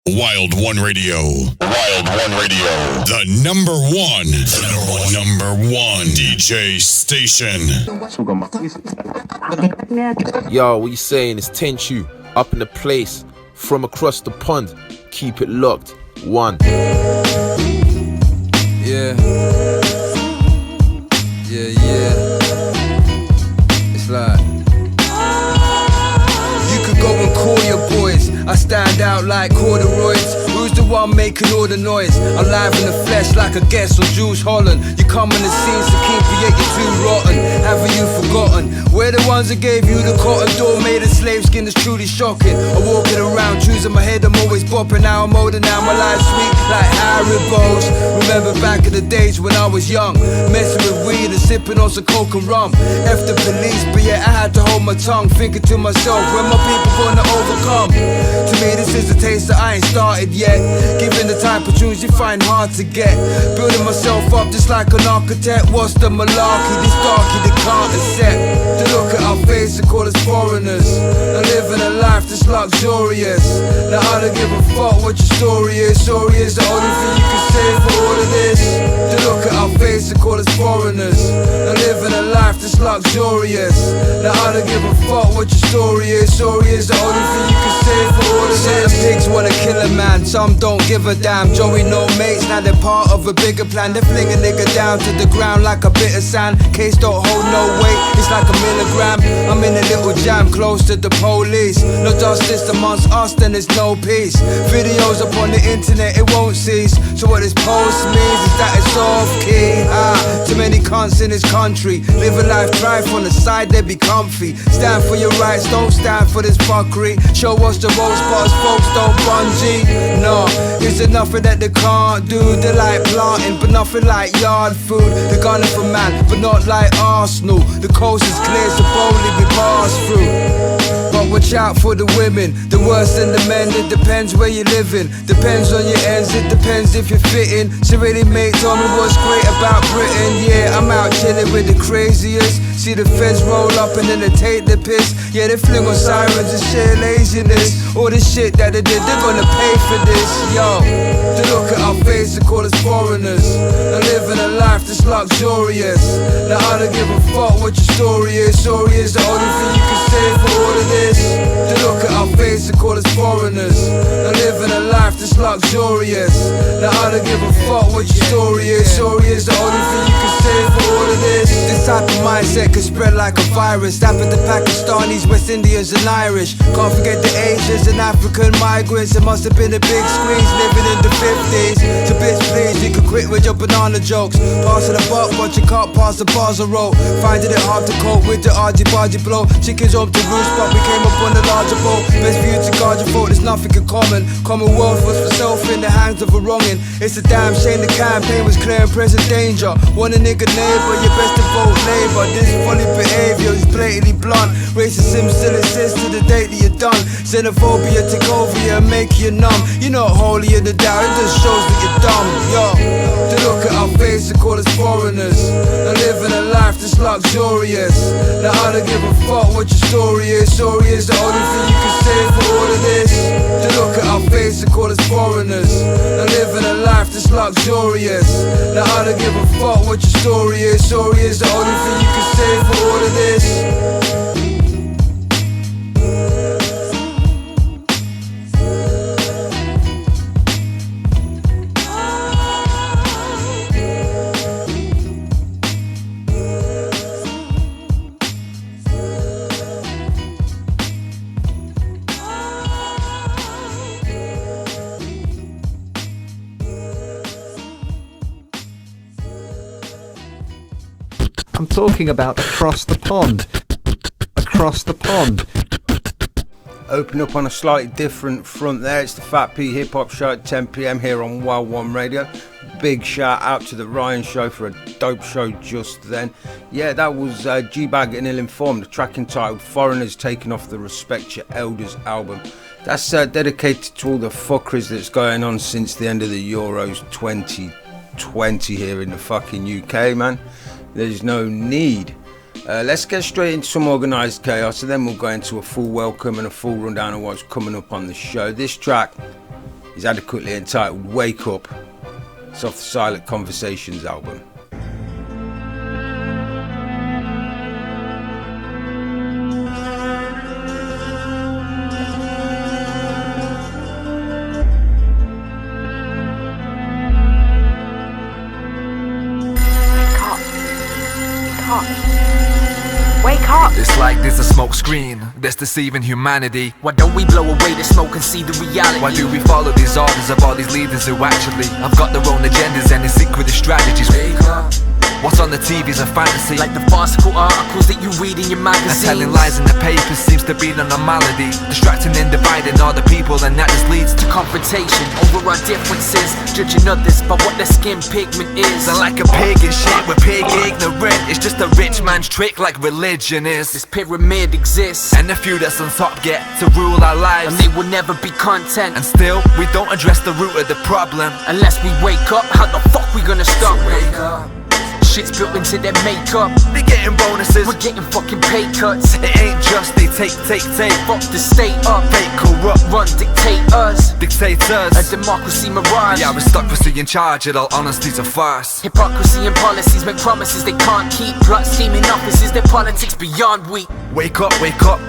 Wild One Radio. Wild One Radio. The number one. Number one DJ station. Yo, what you saying? It's Tenchu up in the place from across the pond. Keep it locked. One. Yeah. It's like you could go and call your boys. I stand out like corduroys. Who's the one making all the noise? I'm live in the flesh like a guest on Jules Holland. You come on the scene, so keep yet you're too rotten. Haven't you forgotten? We're the ones that gave you the cotton door made of slave skin is truly shocking. I'm walking around, choosing my head, I'm always bopping. Now I'm older, now my life's sweet like Haribos. Remember back in the days when I was young, messing with weed and sipping on some coke and rum. F the police, but yeah, I had to hold my tongue, thinking to myself, when my people gonna overcome? To me, this is a taste that I ain't started yet. Given the type of tunes you find hard to get. Building myself up just like an architect. What's the malarkey? This darky they can't accept. To look at our face and call us foreigners, and living a life that's luxurious. Now I don't give a fuck what your story is. Sorry is the only thing you can say for all of this. To look at our face and call us foreigners, and living a life that's luxurious. Now I don't give a fuck what your story is. Sorry is the only thing you can say for all of this. Certain pigs wanna kill a man, some don't give a damn. Joey no mates, now they're part of a bigger plan. They fling a nigga down to the ground like a bit of sand. Case don't hold no weight, it's like a milligram. I'm in a little jam close to the police. No justice amongst us, then there's no peace. Videos up on the internet, it won't cease. So what this post means is that it's off key. Too many cunts in this country. Live a life, thrive on the side, they be comfy. Stand for your rights, don't stand for this fuckery. Show us the road spots, folks don't bungee. No, it's nothing that they can't do. They like planting, but nothing like yard food. They're gunning for man, but not like Arsenal. The coast is clear, so boldly we pass through. But watch out for the women, the worse than the men. It depends where you're living, depends on your ends, it depends if you're fitting. So really mate, tell me what's great about Britain. Yeah, I'm out chilling with the craziest. See the feds roll up and then they take the piss. Yeah, they fling on sirens and sheer laziness. All the shit that they did, they're gonna pay for this. Yo, to look at our face and call us foreigners, and living a life that's luxurious. Now I don't give a fuck what your story is. Sorry is the only thing you can say for all of this. To look at our face and call us foreigners, and living a life that's luxurious. Now I don't give a fuck what your story is. Sorry is the only thing you can say for all of this. This type of mindset can spread like a virus. Tapping the Pakistanis, West Indians and Irish. Can't forget the Asians and African migrants. It must have been a big squeeze living in the 50s. So bitch please, you can quit with your banana jokes. Passing the buck but you can't pass the bars of road. Finding it hard to cope with the argy-bargy blow. Chickens up to roost but we came up on the larger boat. Best for you to guard your fault, there's nothing in common. Commonwealth was for self in the hands of a wrongin'. It's a damn shame the campaign was clear and present danger. Want a nigga neighbor, you best to vote Labour. This funny behaviour is blatantly blunt. Racism still exists to the date that you're done. Xenophobia take over you and make you numb. You're not holy in the doubt, it just shows that you're dumb. Yo, to look at our face and call us foreigners, and living a life that's luxurious. Now I don't give a fuck what your story is. Sorry is the only thing you can say for all of this. To look at our face and call us foreigners, and living a life that's luxurious. Now I don't give a fuck what your story is. Sorry is the only thing you can say for all of this. I'm talking about across the pond. Across the pond. Open up on a slightly different front there. It's the F.A.T.P Hip Hop Show at 10 PM here on Wild One Radio. Big shout out to the Ryan Show for a dope show just then. Yeah, that was Gee Bag Illinformed, the track entitled Foreigners, taken off the Respect Your Elders album. That's dedicated to all the fuckeries that's going on since the end of the Euros 2020 here in the fucking UK, man. There's no need. Let's get straight into some organised chaos, and then we'll go into a full welcome and a full rundown of what's coming up on the show. This track is adequately entitled Wake Up. It's off the Silent Conversations album. Wake up. It's like there's a smoke screen that's deceiving humanity. Why don't we blow away the smoke and see the reality? Why do we follow these orders of all these leaders who actually have got their own agendas and their secret strategies? Wake up. What's on the TV is a fantasy, like the farcical articles that you read in your magazines. And telling lies in the papers seems to be the normality, distracting and dividing all the people, and that just leads to confrontation over our differences, judging others by what their skin pigment is. And like a pig and shit, we're pig ignorant. It's just a rich man's trick like religion is. This pyramid exists, and the few that's on top get to rule our lives, and they will never be content. And still, we don't address the root of the problem. Unless we wake up, how the fuck we gonna stop? So wake up. Shit's built into their makeup. They're getting bonuses, we're getting fucking pay cuts. It ain't just they take. Fuck the state up, fake corrupt, run dictators. A democracy mirage. The aristocracy in charge, it all honesty's a farce. Hypocrisy and policies make promises they can't keep. Plot scheming offices, their politics beyond weak. Wake up,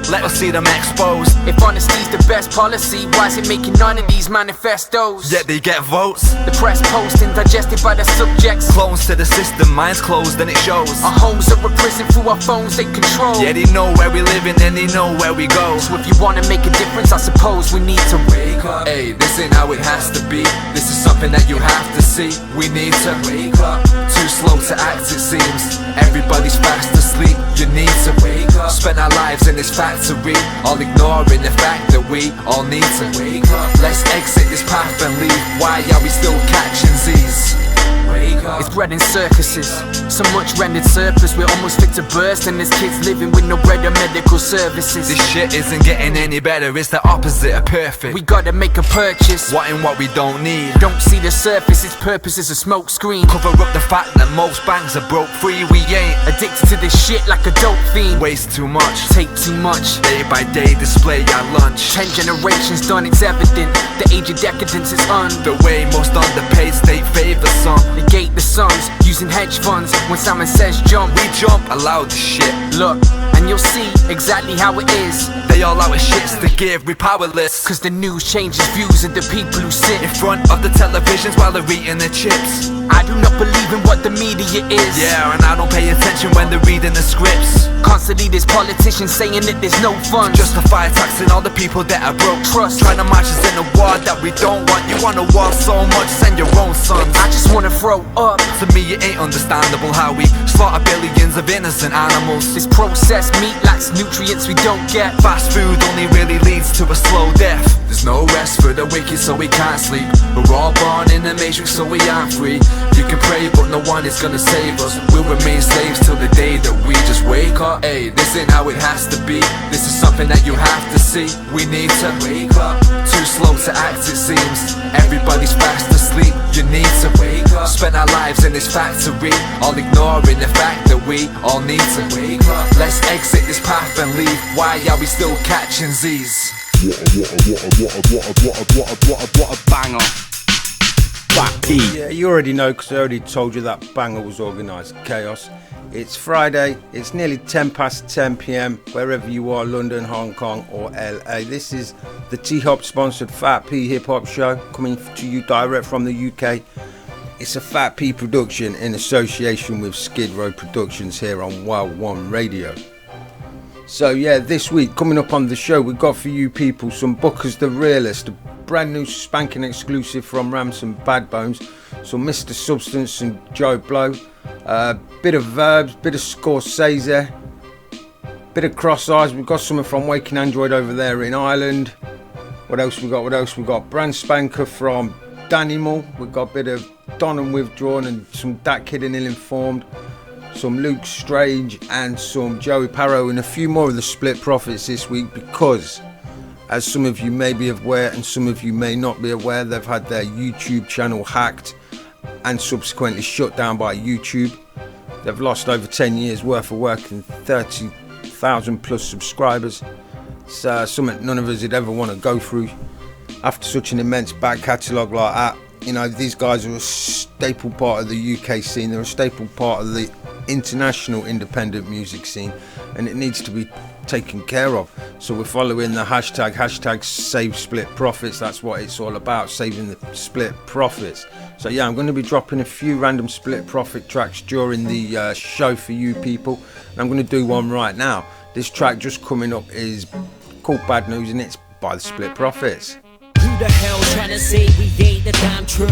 let us see them exposed. If honesty's the best policy, why is it making none of these manifestos? Yet they get votes. The press posting, digested by the subjects. Clones to the system, minds closed and it shows. Our homes are a prison through our phones they control. Yeah, they know where we live and they know where we go. So if you wanna make a difference, I suppose we need to wake up. Hey, this ain't how it has to be. This is something that you have to see. We need to wake up. Too slow to act it seems. Everybody's fast asleep. You need to wake up. Spend our lives in this factory, all ignoring the fact that we all need to wake up. Let's exit this path and leave. Why are we still catching Z's? It's bred in circuses, so much rendered surplus. We're almost fit to burst, and there's kids living with no bread or medical services. This shit isn't getting any better, it's the opposite of perfect. We gotta make a purchase, wanting what we don't need. Don't see the surface, its purpose is a smoke screen. Cover up the fact that most banks are broke free. We ain't addicted to this shit like a dope fiend. Waste too much, take too much. Day by day display our lunch. 10 generations done, it's evident. The age of decadence is the way most underpaid state favors some. Negate the sums, using hedge funds. When someone says jump, we jump, allow the shit. Look, and you'll see exactly how it is. They all our shits to give, we powerless. Cause the news changes views of the people who sit in front of the televisions while they're eating their chips. I do not believe in what the media is. Yeah, and I don't pay attention when they're reading the scripts. Constantly there's politicians saying that there's no fun. Justify taxing all the people that are broke. Trust, trying to march us in a war that we don't want. You want a war so much, send your own sons. I just wanna throw up. To me it ain't understandable how we slaughter billions of innocent animals. This processed meat lacks nutrients we don't get. Fast food only really leads to a slow death. There's no rest for the wicked, so we can't sleep. We're all born in the matrix, so we aren't free. You can pray, but no one is gonna save us. We'll remain slaves till the day that we just wake up. Hey, this ain't how it has to be. This is something that you have to see. We need to wake up. Too slow to act it seems. Everybody's fast asleep. You need to wake up. Spend our lives in this factory, all ignoring the fact that we all need to wake up. Let's exit this path and leave. Why are we still catching Z's? What a banger. F.A.T.P. Yeah, you already know because I already told you that banger was organised chaos. It's Friday, it's nearly 10 past 10 p.m. wherever you are, London, Hong Kong or LA. This is the T-Hop sponsored F.A.T.P hip hop show coming to you direct from the UK. It's a F.A.T.P production in association with Skid Row Productions here on Wild One Radio. So yeah, this week coming up on the show we've got for you people some Booker's the Realist, a brand new spanking exclusive from Rams and Bad Bones, some Mr. Substance and Joe Blow, bit of Verbs, bit of Scorsese, bit of Cross Eyes. We've got something from Waking Android over there in Ireland. What else we got? Brand Spanker from Danimal. We've got a bit of Don and Withdrawn and some Dat Kid and Ill-Informed, some Luke Strange and some Joey Parrow, and a few more of the Split Prophets this week because, as some of you may be aware and some of you may not be aware, they've had their YouTube channel hacked and subsequently shut down by YouTube. They've lost over 10 years worth of work and 30,000 plus subscribers. It's something none of us would ever want to go through. after such an immense back catalogue like that, you know, these guys are a staple part of the UK scene. They're a staple part of the international independent music scene, and it needs to be taken care of. So we're following the hashtag save split profits. That's what it's all about, saving the split profits. So yeah, I'm going to be dropping a few random split profit tracks during the show for you people, and I'm going to do one right now. This track just coming up is called Bad News, and it's by the Split Profits. Who the hell tryna say we ain't the damn truth?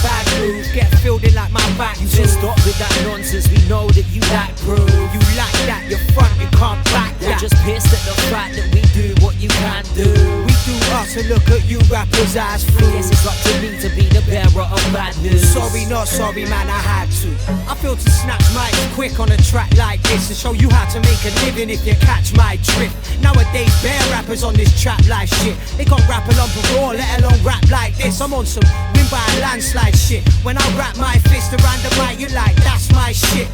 Bad news, get filled in like my back. You just stop with that nonsense, we know that you lack proof. You like that, you're front, you can't back that. You're just pissed at the fact that we do what you can't do. We do us and look at you rappers as fools. Yes, it's up to me to be the bearer of bad news. Sorry, not sorry, man, I had to. I feel to snatch mic quick on a track like this and show you how to make a living if you catch my drift. Nowadays, bare rappers on this trap life shit. They can't rap along for raw, let alone rap like this. I'm on some win by a landslide shit. When I rap my fist around the mic, you're like, that's my shit.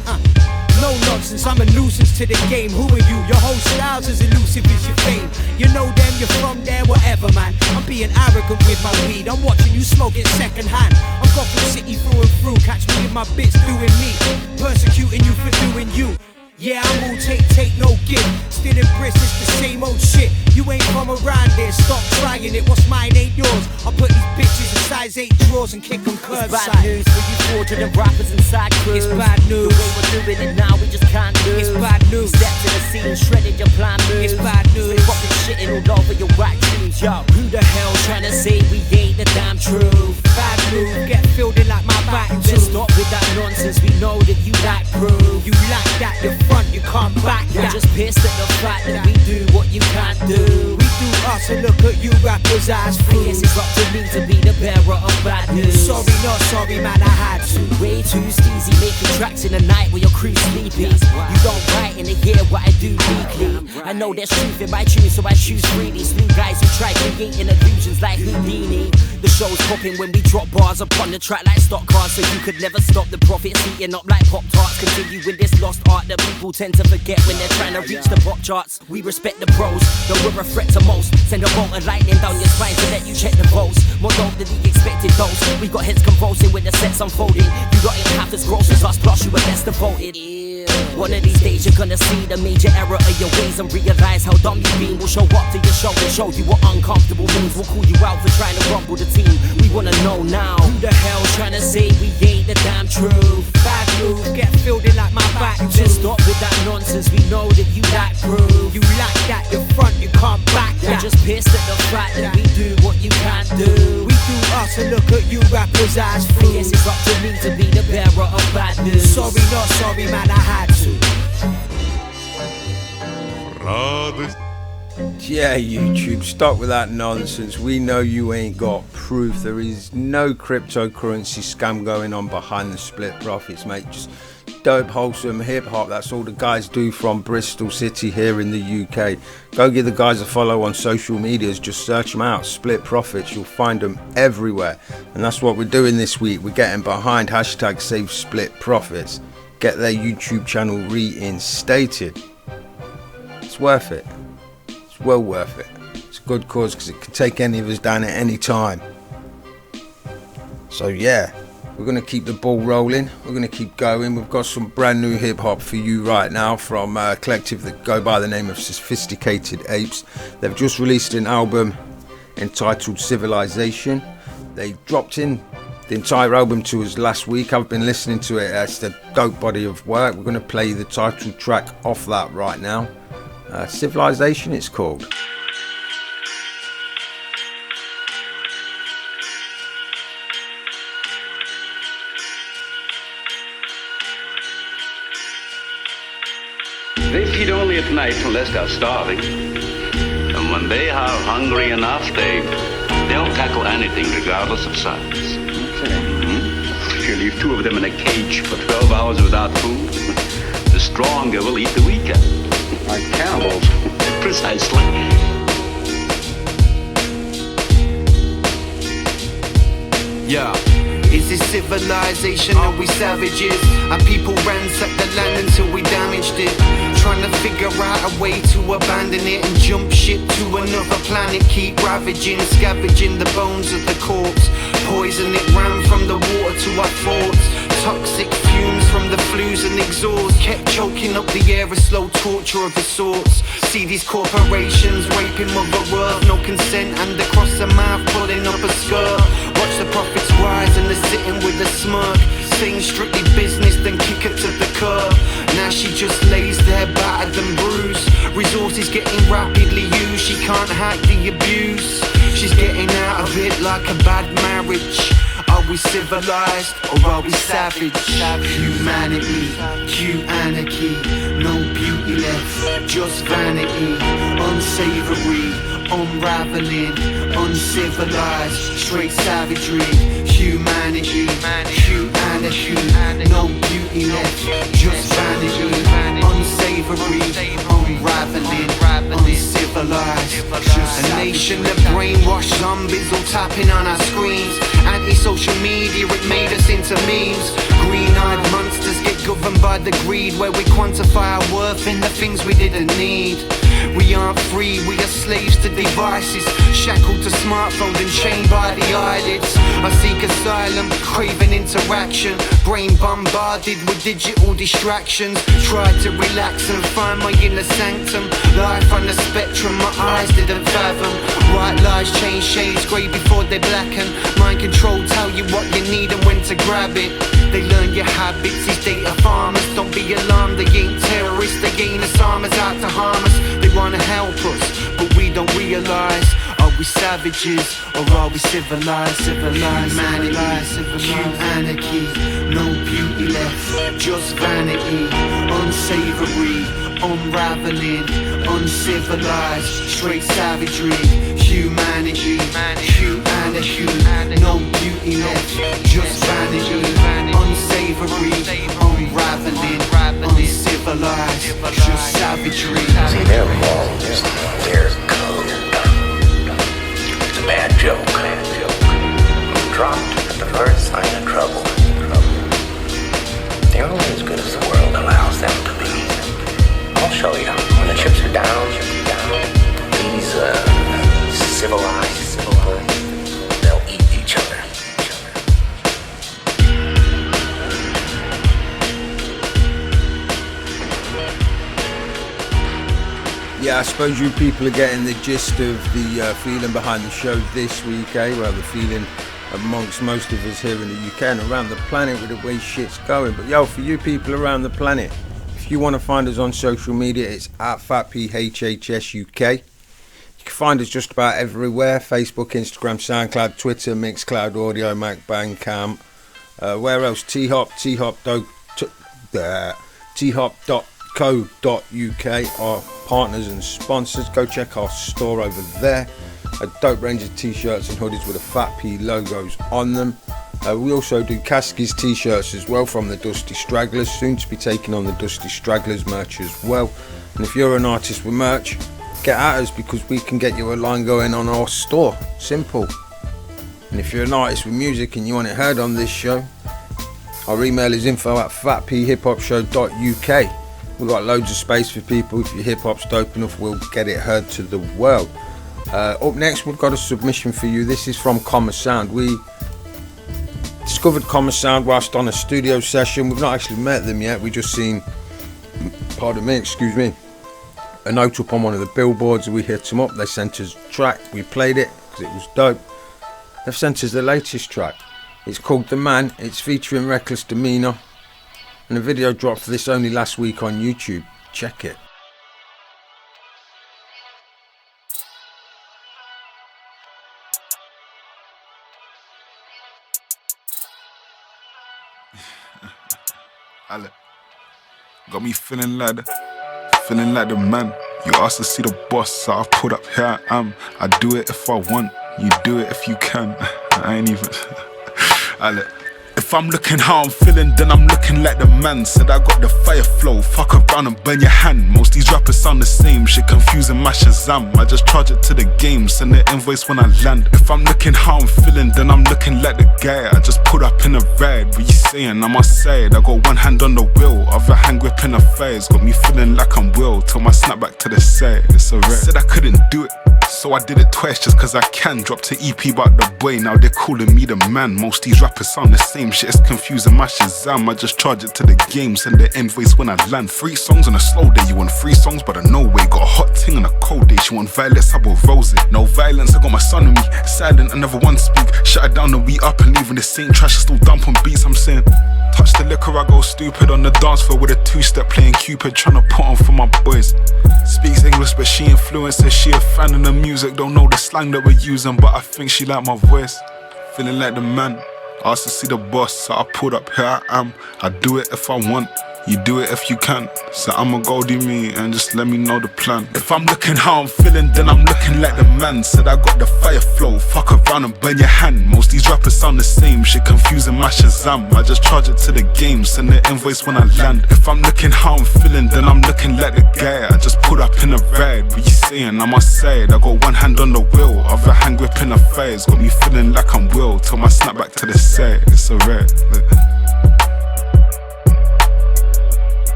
No nonsense, I'm a nuisance to the game. Who are you? Your whole style's as elusive as your fame. You know them, you're from there, whatever, man. I'm being arrogant with my weed. I'm watching you smoke it second hand. I'm Gotham City through and through. Catch me with my bits doing me, persecuting you for doing you. Yeah, I'm all take, no give. Still in Bristol, it's the same old shit. You ain't from around here, stop trying it. What's mine ain't yours. I'll put these bitches in size 8 drawers and kick them curbside. It's bad news for you fraudulent rappers inside crews. It's bad news. The way we're doing it now, we just can't lose. It's bad news. Step to the scene, shredded your plan moves. It's bad news. Fucking shitting all over your whack tunes, yo. Who the hell tryna say we ain't the damn truth? Bad news, get filled in like my back. Just stop with that nonsense, we know that you lack proof. You lack that, you're front, you can't back that. You're just pissed at the fact that we do what you can't do. We do us and look at you rappers as fools. I guess it's up to me to be the bearer of bad news. Sorry, not sorry, man, I had to. Way too steezy, making tracks in the night when your crew's sleeping. You don't write in a year what I do weekly. I know there's truth in my tunes, so I choose freely. Smooth guys who try creating illusions like Houdini. The show's popping when we drop bars upon the track like stock cars, so you could never stop the profits eating up like Pop-Tarts. Continue with this lost art that people tend to forget when they're trying to reach the pop charts. We respect the pros, though we're a threat to most. Send a bolt of lightning down your spine to let you check the votes. More dope than the expected dose. We got heads convulsing with the sets unfolding. You got it half as gross as us, plus you were best devoted. One of these days you're gonna see the major error of your ways and realize how dumb you've been. We'll show up to your show and show you what uncomfortable means. We'll call you out for trying to rumble the team. We wanna know now, who the hell tryna say we ain't the damn truth? Bad news, get filled in like my back. Just stop with that nonsense, we know that you lack proof. You lack that, you're front, you can't back that. You're just pissed at the fact that we do what you can't do. We do us and look at you rappers as fools. I guess it's up to me to be the bearer of bad news. Sorry, not sorry, man, I had to. Yeah, YouTube, stop with that nonsense. We know you ain't got proof. There is no cryptocurrency scam going on behind the split profits, mate. Just dope, wholesome hip-hop. That's all the guys do from Bristol City here in the UK. Go give the guys a follow on social medias. Just search them out, Split Profits. You'll find them everywhere. And that's what we're doing this week. We're getting behind hashtag Save Split Profits. Get their YouTube channel reinstated. It's worth it. It's well worth it. It's a good cause because it can take any of us down at any time. So yeah, we're going to keep the ball rolling. We're going to keep going. We've got some brand new hip hop for you right now from a collective that go by the name of Sophisticated Apes. They've just released an album entitled Civilization. They dropped in the entire album to us last week. I've been listening to it. It's a dope body of work. We're going to play the title track off that right now. Civilization it's called. They feed only at night unless they're starving. And when they are hungry enough, they'll tackle anything regardless of size. If you leave 2 of them in a cage for 12 hours without food, the stronger will eat the weaker. Like cannibals. Precisely. Yeah. Is this civilization? Are we savages? Our people ransacked the land until we damaged it. Trying to figure out a way to abandon it and jump ship to another planet. Keep ravaging, scavenging the bones of the corpse. Poison it ran from the water to our thoughts. Toxic fumes from the flues and exhaust kept choking up the air, a slow torture of the sorts. See these corporations raping Mother Earth, no consent, and across the mouth pulling up a skirt. Watch the profits rise and they're sitting with a smirk, saying strictly business, then kick her to the curb. Now she just lays there battered and bruised. Resources getting rapidly used, she can't hack the abuse. She's getting out of it like a bad marriage. Are we civilized or are we savage? Humanity, cue anarchy, no beauty left, just vanity. Unsavory, unraveling, uncivilized, straight savagery. Humanity, cue anarchy, no beauty left, just vanity. Unsavory, unraveling, uncivilized. A nation of brainwashed zombies all tapping on our screens. Anti-social media, it made us into memes. Green-eyed monsters get governed by the greed, where we quantify our worth in the things we didn't need. We aren't free, we are slaves to devices, shackled to smartphones and chained by the eyelids. I seek asylum, craving interaction, brain bombarded with digital distractions. Tried to relax and find my inner sanctum. Life on the spectrum, my eyes didn't fathom. White lies change shades, grey before they blacken. Mind control tell you what you need and when to grab it. They learn your habits, these data farmers. Don't be alarmed, they ain't terrorists, they ain't us armors out to harm us. They wanna help us, but we don't realise. Are we savages or are we civilized? Humanity, cue anarchy, no beauty left, just vanity. Unsavory, unraveling, uncivilized, straight savagery. Humanity, cue anarchy, no beauty left, just vanity. Unsavory, unraveling, uncivilized, just savagery. See, their morals, their code. It's a bad joke. Dropped at the first sign of trouble. They're only as good as the world allows them to be. I'll show you. When the chips are down, these civilized people, they'll eat each other. Yeah, I suppose you people are getting the gist of the feeling behind the show this week, eh? Well, the feeling amongst most of us here in the UK and around the planet with the way shit's going. But yo, for you people around the planet, if you want to find us on social media, it's at F.A.T.P HHS UK. You can find us just about everywhere: Facebook, Instagram, SoundCloud, Twitter, Mixcloud, Audio, Mac, Bandcamp. Where else? Thop.co.uk, our partners and sponsors. Go check our store over there. A dope range of t-shirts and hoodies with a F.A.T.P logos on them. We also do Caskies t-shirts as well from the Dusty Stragglers, soon to be taking on the Dusty Stragglers merch as well. And if you're an artist with merch, get at us because we can get you a line going on our store. Simple. And if you're an artist with music and you want it heard on this show, our email is info@fatphiphopshow.uk. We've got loads of space for people. If your hip-hop's dope enough, we'll get it heard to the world. Up next, we've got a submission for you. This is from Comma Sound. We discovered Comma Sound whilst on a studio session. We've not actually met them yet. We just seen, a note up on one of the billboards. We hit them up. They sent us a track. We played it because it was dope. They've sent us the latest track. It's called The Man. It's featuring Reckless Demeanor. And the video dropped for this only last week on YouTube. Check it. Got me feeling like the man. You asked to see the boss, so I put up, here I am. I do it if I want, you do it if you can. I ain't even. If I'm looking how I'm feeling, then I'm looking like the man. Said I got the fire flow, fuck around and burn your hand. Most these rappers sound the same, shit confusing my Shazam. I just charge it to the game, send the invoice when I land. If I'm looking how I'm feeling, then I'm looking like the gate, I just put up in a red. What you saying? I must say it. I got one hand on the wheel, other hand gripping the face. Got me feeling like I'm Will, till my snap back to the set. It's a red. Said I couldn't do it, so I did it twice just cause I can. Dropped an EP about the boy, now they're calling me the man. Most these rappers sound the same, shit is confusing my Shazam. I just charge it to the game, send the invoice when I land. 3 songs on a slow day, you want 3 songs but a no way. Got a hot ting on a cold day, she want violence, I will rose it. No violence, I got my son with me, silent, I never one speak. Shut it down and we up and leaving the same trash, I still dump on beats, I'm saying. Touch the liquor, I go stupid on the dance floor with a 2-step playing Cupid, tryna put on for my boys. Speaks English but she influences, she a fan of the music, don't know the slang that we're using, but I think she like my voice. Feeling like the man, asked to see the boss, so I pulled up, here I am. I do it if I want, you do it if you can. So I'ma go do me and just let me know the plan. If I'm looking how I'm feeling, then I'm looking like the man. Said I got the fire flow, fuck around and burn your hand. Most these rappers sound the same, shit confusing my Shazam. I just charge it to the game, send the invoice when I land. If I'm looking how I'm feeling, then I'm looking like the guy. I just put up in a red. What you saying? I must say it. I got one hand on the wheel, other hand gripping the face. Got me feeling like I'm Will, till my snap back to the set. It's a red.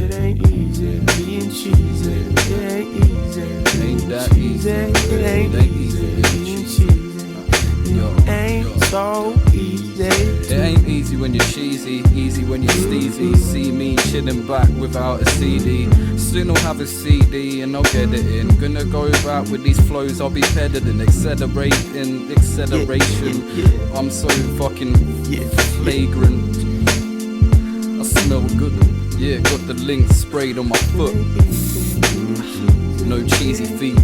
It ain't easy being cheesy. It ain't easy. Ain't that easy? It ain't easy being cheesy. Yo, ain't so easy. It ain't easy when you're cheesy, easy when you're steezy. See me chilling back without a CD. Soon I'll have a CD and I'll get it in. Gonna go back with these flows, I'll be pedaling, accelerating, acceleration. I'm so fucking flagrant. I smell good. Yeah, got the link sprayed on my foot. No cheesy feet.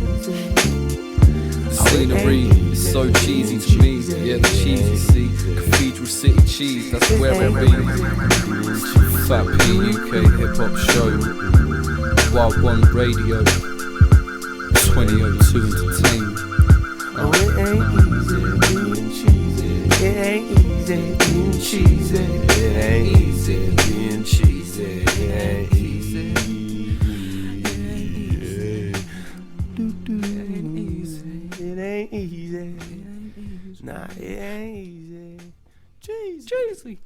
The scenery is so cheesy to me. Yeah, the cheesy sea. Cathedral City cheese, that's where it be. F.A.T.P UK hip hop show. Wild One Radio. 2002 Entertainment. Oh, it ain't easy being cheesy. It ain't easy being cheesy. It ain't easy being cheesy. It ain't easy. It ain't easy. Nah, it ain't easy. Cheesy.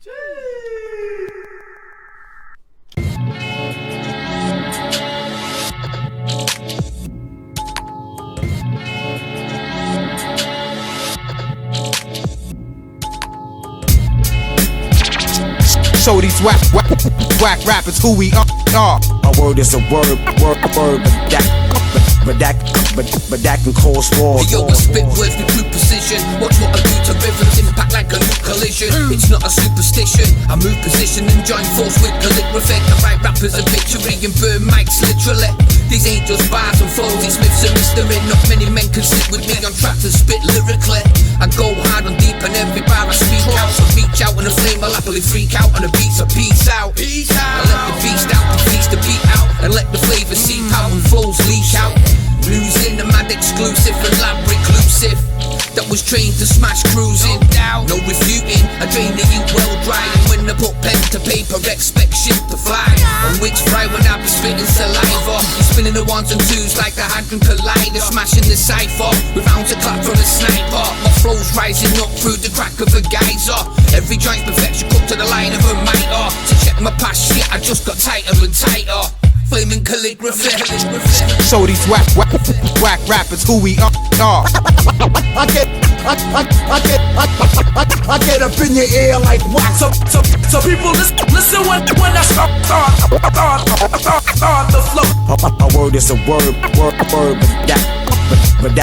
Show these whack rappers who we are. A word is a word, but that can cause war. Yo, I spit words with true precision. Watch what I do to rhythms, impact like a new collision. It's not a superstition. I move position and join force with calligraphy. I write rappers a victory and burn mics literally. These ain't just bars and flows, these myths are mystery. Not many men can sit with me on track to spit lyrically. I go hard on deep and every bar I speak out. So reach out on a flame, I'll happily freak out on the beats, so peace out. I let the beast out, to feast the beat out, and let the flavor seep out and flows leak out. Losing the mad exclusive and lab reclusive that was trained to smash cruising. No refuting, I drain the ink well dry. And when I put pen to paper, expect shit to fly. On which fry when I be spitting saliva, spinning the ones and twos like the hadron collider, smashing the cipher with rounds of clap from a sniper. My flow's rising up through the crack of a geyser. Every joint's perfection cooked to the line of a mitre. To check my past shit, I just got tighter and tighter. Flaming calligraphy. Show these whack rappers who we are. I get up in your ear like what? So people listen when I start the flow. A word is a word, but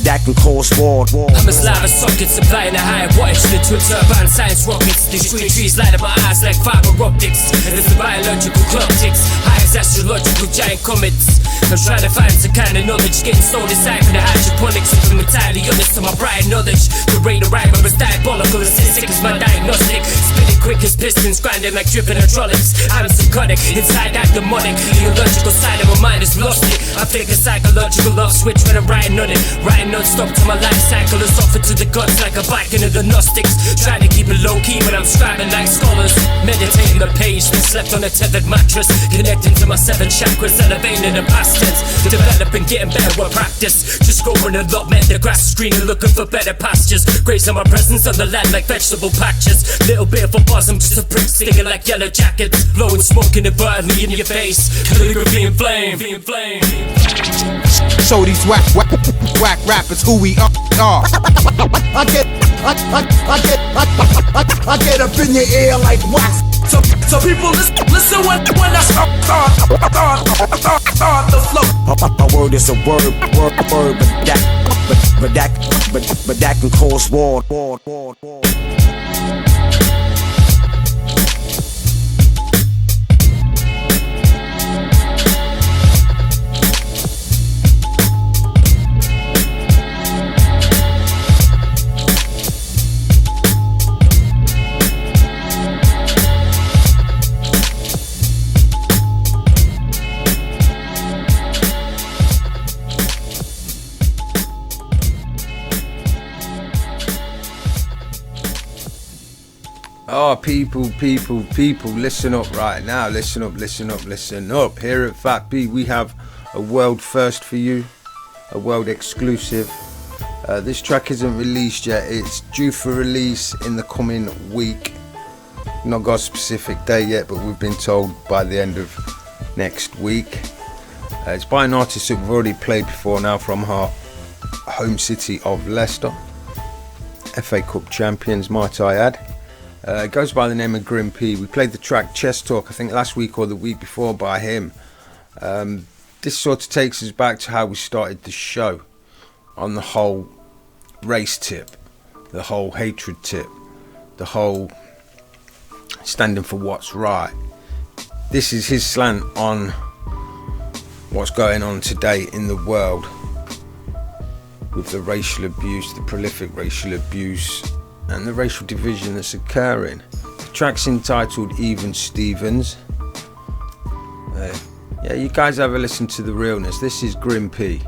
that can cause war. I'm as live as sockets, supplying a high wattage to the Twitter burn science rockets. These street trees light up my eyes like fiber optics. There's the biological clock ticks, high as astrological giant comets. I'm trying to find some kind of knowledge, getting so deciphered the hydroponics. If I'm entirely honest to my bright knowledge, the rate of rhyme is diabolical, as sick as my diagnostic. Spinning quick as pistons, grinding like dripping hydraulics. I'm psychotic, inside that demonic. The illogical side of my mind has lost it. I take a psychological off switch when I'm riding on it. Riding non-stop till my life cycle is offered to the gods like a bike into the Gnostics. Trying to keep it low-key but I'm scribing like scholars. Meditating the page, then slept on a tethered mattress. Connecting to my 7 chakras, elevating the past tense. Developing, getting better with practice. Just going a lot, man, the grass is green and looking for better pastures. Grazing my presence on the land like vegetable patches. Little bit of a buzz, I'm just a prick stinging like yellow jackets. Blowing smoke inadvertently in your face. Calligraphy and flame. Show these whack rappers who we are. I get up in your ear like wax. So people listen when I start the flow. My word is a word, but that can cause war. Oh, people, listen up right now. Listen up. Here at F.A.T.P, we have a world first for you, a world exclusive. This track isn't released yet. It's due for release in the coming week. Not got a specific date yet, but we've been told by the end of next week. It's by an artist that we've already played before now, from our home city of Leicester. FA Cup champions, might I add. It goes by the name of Grim P. We played the track Chess Talk, I think last week or the week before, by him. This sort of takes us back to how we started the show, on the whole race tip, the whole hatred tip, the whole standing for what's right. This is his slant on what's going on today in the world with the racial abuse, the prolific racial abuse, and the racial division that's occurring. The track's entitled Even Stevens. Yeah, you guys have a listen to the realness. This is Grim P.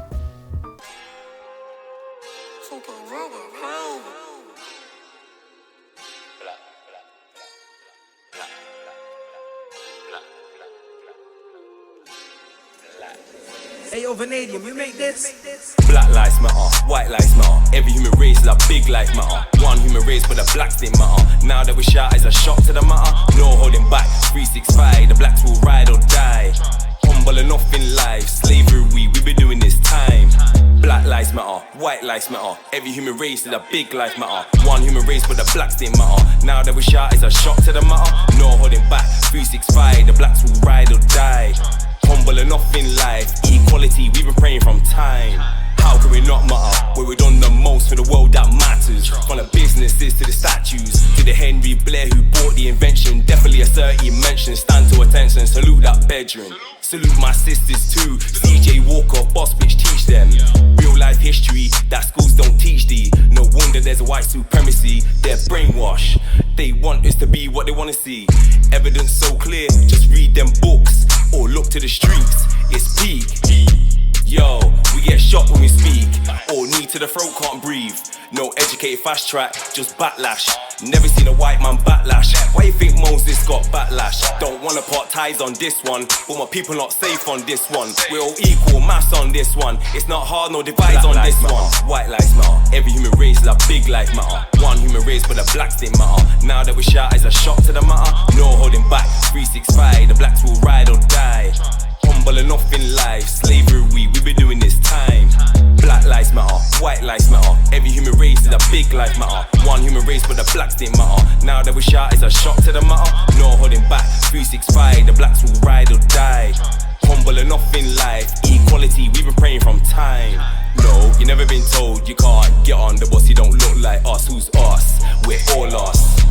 Hey yo, Vanadium, you make this? Black lives matter, white lives matter. Every human race is a big life matter. One human race, but the blacks didn't matter. Now that we shout is a shock to the matter. No holding back, 365, the blacks will ride or die. Humble enough in life, slavery, we've been doing this time. Black lives matter, white lives matter. Every human race is a big life matter. One human race, but the blacks didn't matter. Now that we shout is a shock to the matter. No holding back, 365, the blacks will ride or die. Humble enough in life, equality, we've been praying from time. How can we not matter, where we've done the most for the world that matters? From the businesses to the statues, to the Henry Blair who bought the invention. Definitely a 30 mention, stand to attention, salute that bedroom. Salute my sisters too, CJ Walker, boss bitch, teach them. Real life history that schools don't teach thee. No wonder there's a white supremacy, they're brainwashed. They want us to be what they want to see. Evidence so clear, just read them books or look to the streets, it's peak. Yo, we get shot when we speak, or knee to the throat, can't breathe. No educated fast track, just backlash. Never seen a white man backlash. Why you think Moses got backlash? Don't wanna part ties on this one, but my people not safe on this one. We're all equal, mass on this one. It's not hard, no divides on this one. White lives matter, every human race is a big life matter. One human race, but the blacks didn't matter. Now that we shout is a shock to the matter. No holding back, 365, the blacks will ride or die. Humble enough in life, slavery, we've been doing this time. Black lives matter, white lives matter. Every human race is a big life matter. One human race, but the blacks didn't matter. Now that we shout, it's a shock to the matter. No holding back, 365, the blacks will ride or die. Humble enough in life, equality, we've been praying from time. No, you never been told you can't get on the bus, you don't look like us, who's us? We're all lost.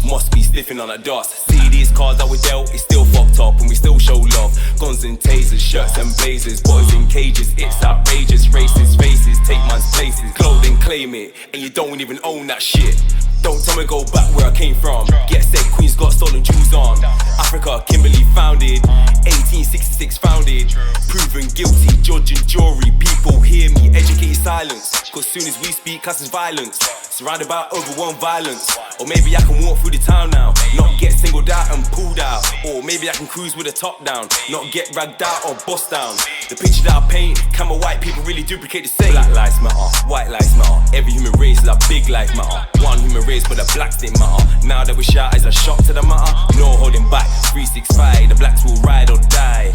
Must be sniffing on a dust. See these cards that we dealt, it's still fucked up and we still show love. Guns and tasers, shirts and blazers, boys in cages, it's outrageous. Racist faces, take man's places. Clothing claim it, and you don't even own that shit. Don't tell me go back where I came from. Get said Queen's got stolen jewels on. Africa, Kimberley founded, 1866 founded. Proven guilty, judge and jury. People hear me, educated silence. Cause soon as we speak, causes violence. Surrounded by overwhelmed violence. Or maybe I can walk through the town now, not get singled out and pulled out. Or maybe I can cruise with the top down, not get ragged out or bust down. The picture that I paint, can my white people really duplicate the same? Black lives matter, white lives matter. Every human race is a big life matter. One human race, but the blacks didn't matter. Now that we shout is a shock to the matter. No holding back, 365, the blacks will ride or die.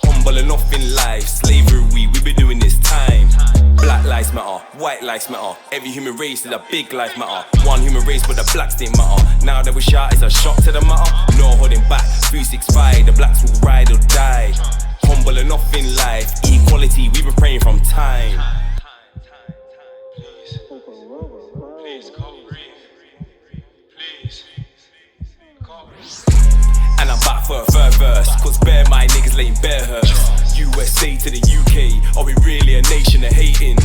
Humble enough in life, slavery, we've been doing this time. Black lives matter, white lives matter. Every human race is a big life matter. One human race, but the blacks didn't matter. Now that we shout is a shock to the matter. No holding back, 365, the blacks will ride or die. Humble enough in life, equality, we've been praying from time. Please, can't breathe. Please. And I'm back for a third verse, cause bare my niggas laying bare hurts. USA to the UK, are we really a nation of hating?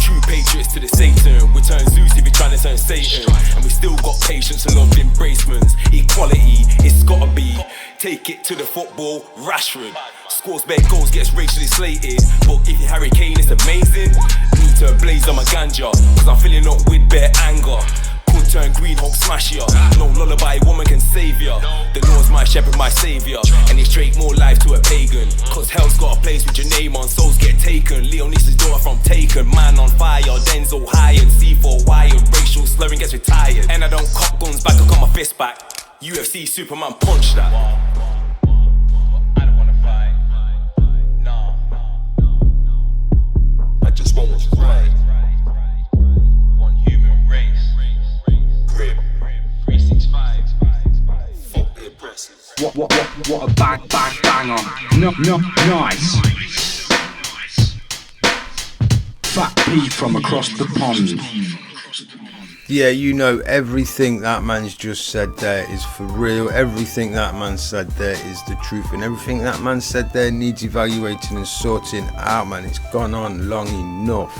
True patriots to the Satan, we turn Zeus if you're trying to turn Satan. And we still got patience and love embracements. Equality, it's gotta be. Take it to the football, Rashford. Scores bare goals, gets racially slated. But if you're Harry Kane, it's amazing. Need to blaze on my ganja, cause I'm filling up with bare anger. Could turn green, Hulk smash ya. No lullaby woman can save ya. The Lord's my shepherd, my saviour. And it's straight more life to a pagan. Cause hell's got a place with your name on, souls get taken. Leonice's daughter from Taken. Man on fire, Denzel high and C4Y and racial slurring gets retired. And I don't cop guns back, I got my fist back. UFC Superman punch that. I don't wanna fight. No. I just want what's right. One human race. Crib. 365. Fuck the oppressors. What a bang on. No, nice. F.A.T.P from across the pond. Yeah, you know, everything that man's just said there is for real. Everything that man said there is the truth. And everything that man said there needs evaluating and sorting out, man. It's gone on long enough.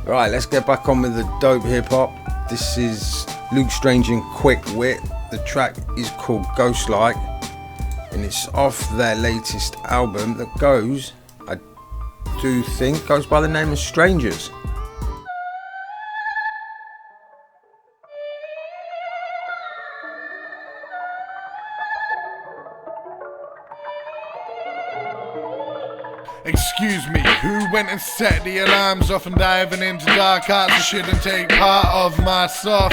Right, let's get back on with the dope hip-hop. This is Luke Strange and Quick Wit. The track is called Ghost Like. And it's off their latest album that goes, I do think, goes by the name of Strangers. Excuse me, who went and set the alarms off and diving into dark arts and shouldn't take part of my stuff?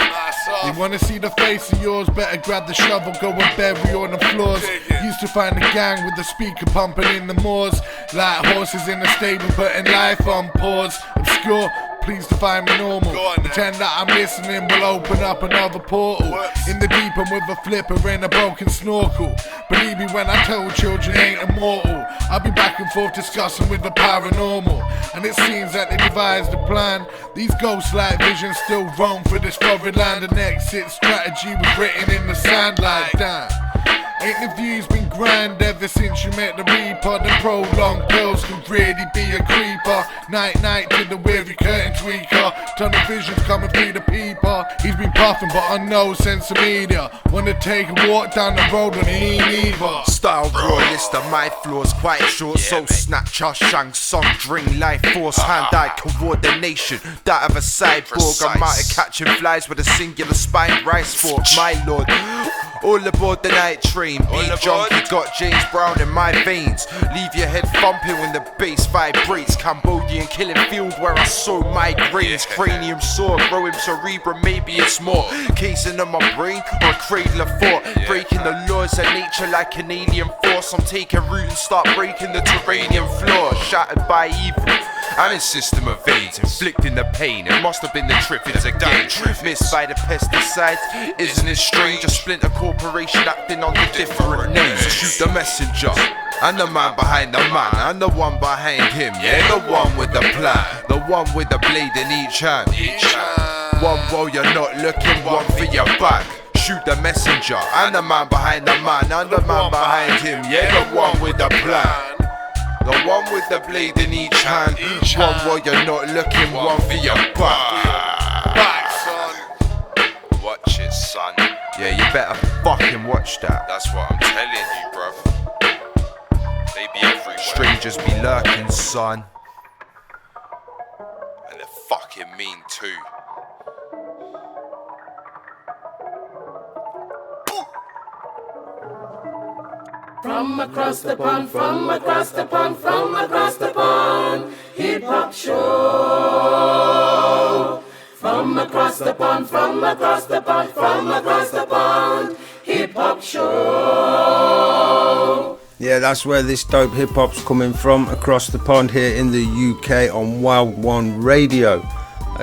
You wanna see the face of yours, better grab the shovel, go and bury on the floors. Used to find a gang with the speaker pumping in the moors, like horses in the stable putting life on pause. Obscure, please to find me normal. Pretend that I'm listening, will open up another portal. In the deep and with a flipper and a broken snorkel. Believe me when I tell children ain't immortal. I'll be back and forth discussing with the paranormal. And it seems that they devised a plan. These ghost-like visions still roam for this foreign land. An exit strategy was written in the sand like damn. Ain't the views been grand ever since you met the Reaper? The prolonged pills could really be a creeper. Night to the weary curtain tweaker. Tunnel visions coming through the peeper. He's been puffing but on no sense of media. Wanna take a walk down the road when he ain't either. Style royalist, my floor's quite short. So snatcher, Shang Song, drink life force, hand-eye coordination. That of a cyborg, I'm out of catching flies with a singular spine rice fork. My lord, all aboard the night train. Beat junkie, got James Brown in my veins. Leave your head thumping when the bass vibrates. Cambodian killing field where I sow migraines. Cranium sore, growing cerebrum, maybe it's more. Casing in my brain or a cradle of thought. Breaking the laws of nature like an alien force. I'm taking root and start breaking the terranean floor. Shattered by evil and its system of veins, inflicting the pain. It must have been the Triffids again. Missed by the pesticides, isn't it strange? A splinter corporation acting under different names. Shoot the messenger and the man behind the man, and the one behind him, yeah, the one with the plan, the one with the blade in each hand. One while you're not looking, one for your back. Shoot the messenger and the man behind the man, and the man behind him, yeah, the one with the plan. The one with the blade in each hand. One while you're not looking, one for your back, son. Watch it, son. Yeah, you better fucking watch that. That's what I'm telling you, bruv. They be everywhere. Strangers be lurking, son. And they're fucking mean too. From across the pond, from across the pond, from across the pond, hip hop show. From across the pond, from across the pond, from across the pond, hip hop show. Yeah, that's where this dope hip hop's coming from, across the pond here in the UK on Wild One Radio.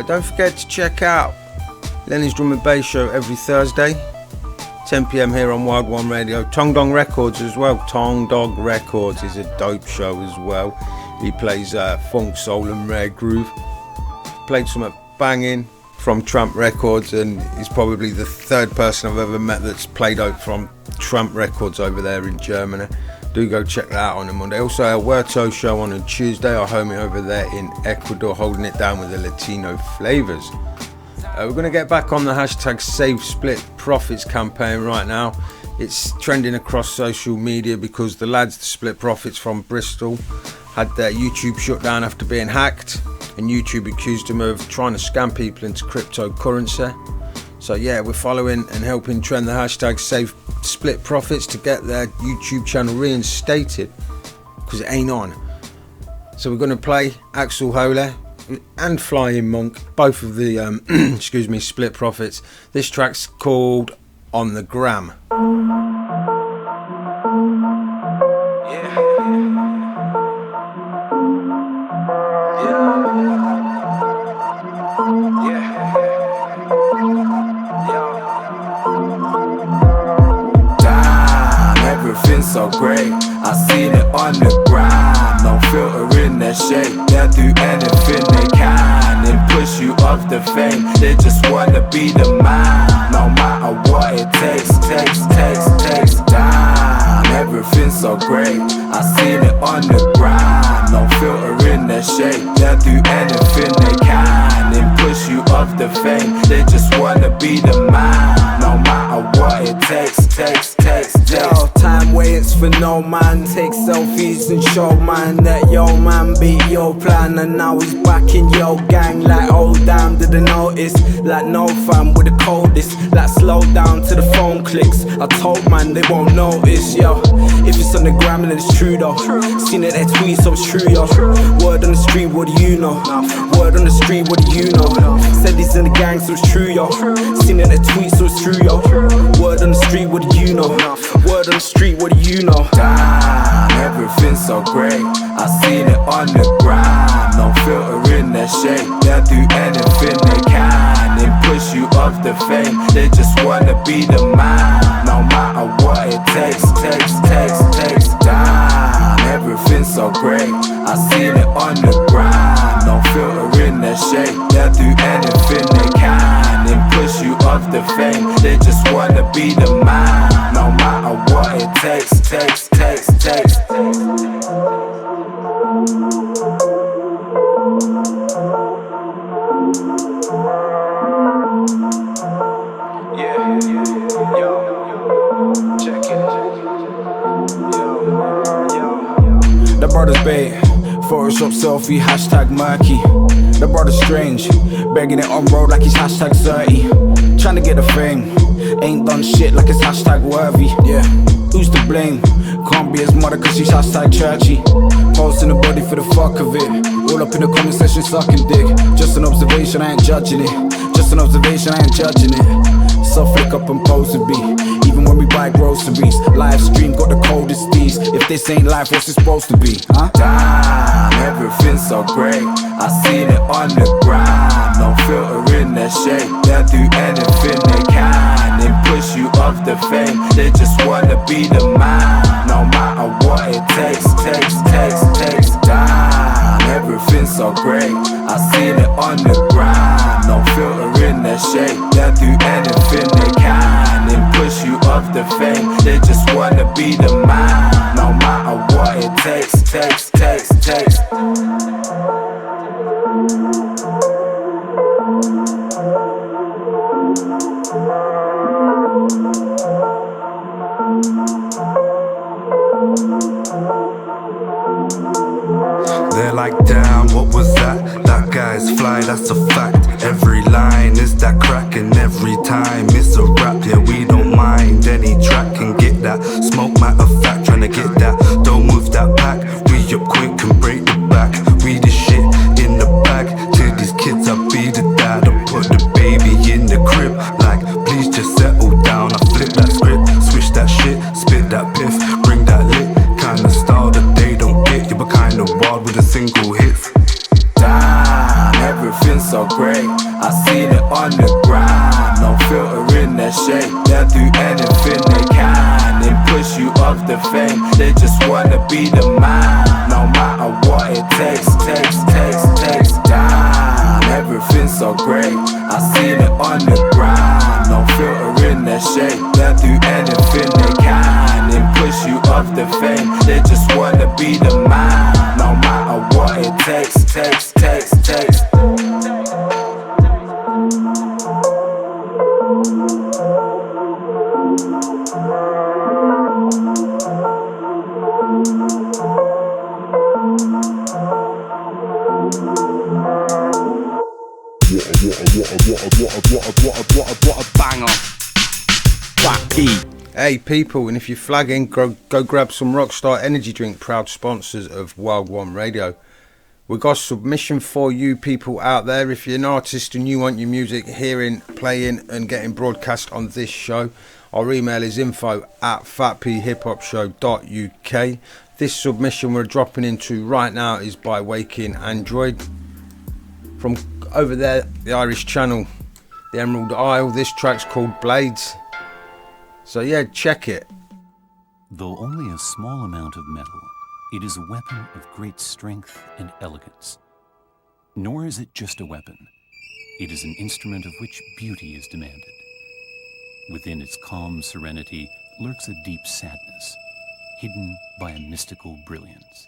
Don't forget to check out Lenny's Drum and Bass show every Thursday, 10 PM here on Wild One Radio. Tong Dong Records as well. Tong Dog Records is a dope show as well. He plays funk, soul and rare groove. Played some banging from Tramp Records, and he's probably the third person I've ever met that's played out from Tramp Records over there in Germany. Do go check that out on a Monday. Also, Alberto show on a Tuesday. Our homie over there in Ecuador holding it down with the Latino flavors. We're going to get back on the hashtag Save Split Profits campaign right now. It's trending across social media because the lads, the Split Profits from Bristol, had their YouTube shut down after being hacked, and YouTube accused them of trying to scam people into cryptocurrency. So yeah, we're following and helping trend the hashtag Save Split Profits to get their YouTube channel reinstated, because it ain't on. So we're going to play Axel Holy and Flying Monk, both of the Split Profits. This track's called On the Gram. Everything's so great, I seen it on the ground. No filter in their shape, they'll do anything they can and push you off the fame. They just wanna be the man, no matter what it takes. Damn, everything's so great, I seen it on the ground. No filter in their shape, they'll do anything they can and push you off the fame. They just wanna be the man, no matter what it takes. Yo, time waits for no man. Take selfies and show man that yo man beat your plan, and now he's back in your gang. Like oh damn, didn't notice. Like no fam with the coldest. Like slow down to the phone clicks. I told man they won't notice. Yo, if it's on the gram then it's true though. Seen it their tweets so it's true yo. Word on the street, what do you know? Word on the street, what do you know? Said he's in the gang so it's true yo. Seen it their tweets so it's true yo. Word on the street, what do you know? Word on the street, what do you know? Damn, everything's so great, I seen it on the ground. No filter in their shape, they'll do anything they can and push you off the fame. They just wanna be the man, no matter what it takes. Damn, everything's so great, I seen it on the ground. No filter in their shape, they'll do anything they can and push you off the fame. They just wanna be the man, no matter what it takes. The brother's bait, Photoshop selfie, hashtag murky. The brother's strange, begging it on road like he's hashtag 30. Trying to get the fame, ain't done shit like it's hashtag worthy. Yeah, who's to blame? Can't be his mother cause she's hashtag churchy. Posting the body for the fuck of it. All up in the comment section sucking dick. Just an observation, I ain't judging it. Just an observation, I ain't judging it. So flick up and pose to be. Even when we buy groceries, live stream got the coldest D's. If this ain't life, what's it supposed to be? Huh? Damn, everything's so great, I seen it on the ground. No filter in their shape, they'll do anything they can and push you off the fame. They just wanna be the man, no matter what it takes. Damn, everything's so great, I seen it on the ground. No filter in their shape, they'll do anything they can and push you off the fame. They just wanna be the man, no matter what it takes. They're like, damn, what was that? That guy's fly, that's a fact. Every line is that crack, and every time it's a rap. Yeah, we don't mind any track and get that. Smoke matter of fact, trying to get that. Don't move that pack, we up quick and break the back. We the shit in the bag. To these kids, I be the dad. I put the baby in the crib. Like, please just settle down. I flip that script, switch that shit, spit that piff, bring that lit. Kinda style that they don't get. You were kinda wild with a single hit. Damn, everything's so great. I seen it on the grind. No filter in their shape. They'll do anything they can and push you off the fame. They just wanna be the man, no matter what it takes. Damn, everything's so great. I seen it on the grind. No filter in their shape. They'll do anything they can and push you off the fame. They just wanna be the man, no matter what it takes. What a banger. F.A.T.P. Hey people, and if you're flagging, go grab some Rockstar Energy Drink, proud sponsors of Wild One Radio. We've got a submission for you people out there. If you're an artist and you want your music hearing, playing and getting broadcast on this show, our email is info@fatphiphopshow.uk. This submission we're dropping into right now is by Waking Android. From over there, the Irish Channel, the Emerald Isle. This track's called Blades. So yeah, check it. Though only a small amount of metal, it is a weapon of great strength and elegance. Nor is it just a weapon. It is an instrument of which beauty is demanded. Within its calm serenity lurks a deep sadness, hidden by a mystical brilliance.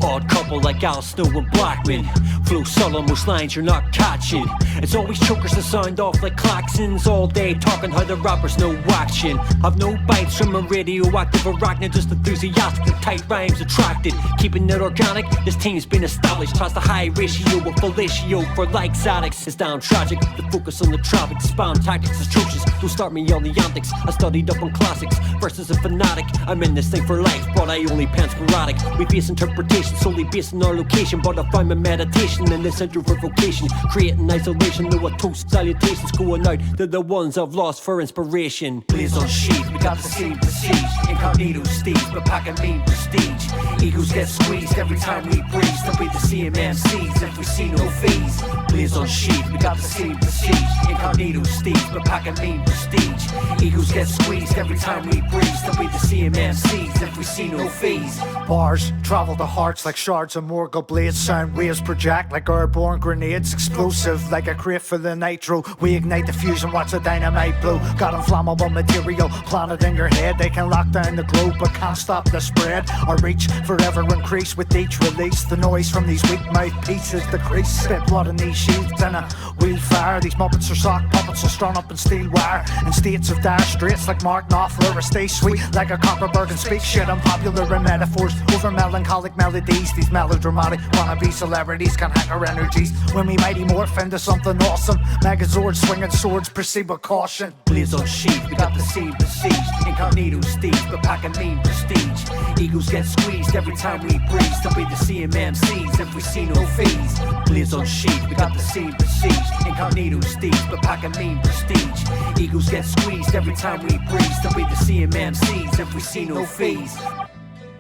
Odd couple like Al Snow and Blackman. Flow solo, most lines you're not catching. It's always chokers that sound off like klaxons all day, talking how the rappers know action. I've no bites from a radioactive arachnid, just enthusiastic, the tight rhymes attracted. Keeping it organic, this team's been established. Past the high ratio of fellatio for likes addicts. It's down tragic, the focus on the traffic. Spam tactics is atrocious, don't start me on the antics. I studied up on classics, versus a fanatic. I'm in this thing for life, but I only pan sporadic. We face interpretation solely based on our location, but I find my meditation in the center of vocation, creating isolation. No, a toast salutations going out to the ones I've lost for inspiration. Blaze on sheet, we got the same prestige. Incognito stage, but packing mean prestige. Egos get squeezed every time we breeze. They'll be the same MCs if we see no phase. Blaze on sheet, we got the same prestige. Incognito stage, but packing mean prestige. Egos get squeezed every time we breeze. They'll be the same MCs if we see no phase. Bars travel the hearts like shards of Morgul blades. Sound waves project like airborne grenades. Explosive like a crate for the nitro. We ignite the fusion, watch the dynamite blow. Got inflammable material planted in your head. They can lock down the globe but can't stop the spread. Our reach forever increase with each release. The noise from these weak mouthpieces decrease. Spit blood in these shields and a wheel fire. These muppets are sock puppets are strung up in steel wire. In states of dire straits like Mark Knopfler. Stay sweet like a Copperberg and speak shit unpopular in metaphors over melancholic melodies. These melodramatic wannabe celebrities can hack our energies when we mighty morph into something awesome. Megazords swinging swords, proceed with caution. Blaze on sheet, we got the same prestige. Incognito stage, but packing mean prestige. Egos get squeezed every time we breeze. They'll be the same MCs if we see no phase. Blaze on sheet, we got the same prestige. Incognito stage, but packing mean prestige. Egos get squeezed every time we breeze. They'll be the same MCs if we see no phase.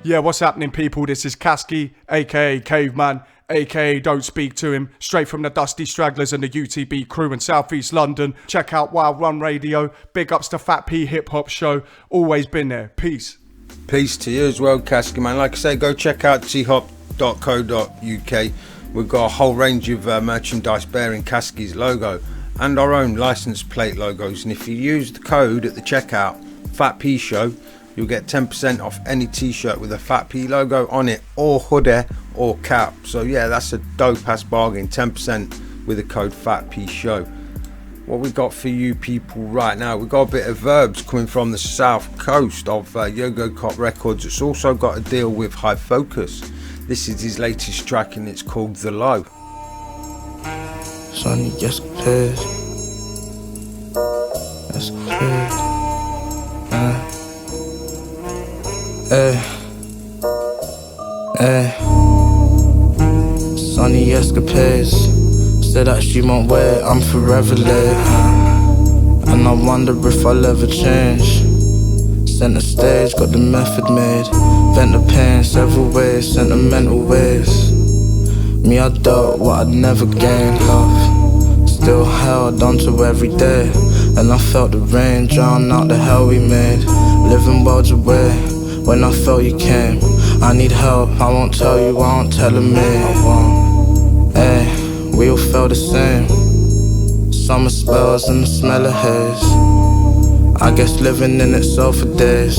Yeah, what's happening, people? This is Kasky, aka Caveman, aka Don't Speak to Him, straight from the Dusty Stragglers and the UTB crew in South East London. Check out Wild Run Radio. Big ups to F.A.T.P Hip Hop Show. Always been there. Peace. Peace to you as well, Kasky, man. Like I say, go check out thop.co.uk. We've got a whole range of merchandise bearing Kasky's logo and our own license plate logos. And if you use the code at the checkout, F.A.T.P Show, you'll get 10% off any t-shirt with a F.A.T.P logo on it, or hoodie or cap. So yeah, that's a dope ass bargain. 10% with the code F.A.T.P show. What we got for you people right now, we got a bit of Verbs coming from the south coast of Yogo Cop Records. It's also got a deal with High Focus. This is his latest track and it's called The Low. Sonny, yes, please. Yes, please. Sonny escapades. Said that she won't wait, I'm forever late. And I wonder if I'll ever change. Center stage, got the method made. Vent the pain several ways, sentimental ways. Me, I doubt what I'd never gain. Love still held onto every day. And I felt the rain drown out the hell we made. Living worlds away, when I felt you came. I need help, I won't tell you, I won't tell me. Ay, we all felt the same. Summer spells and the smell of haze. I guess living in itself for days.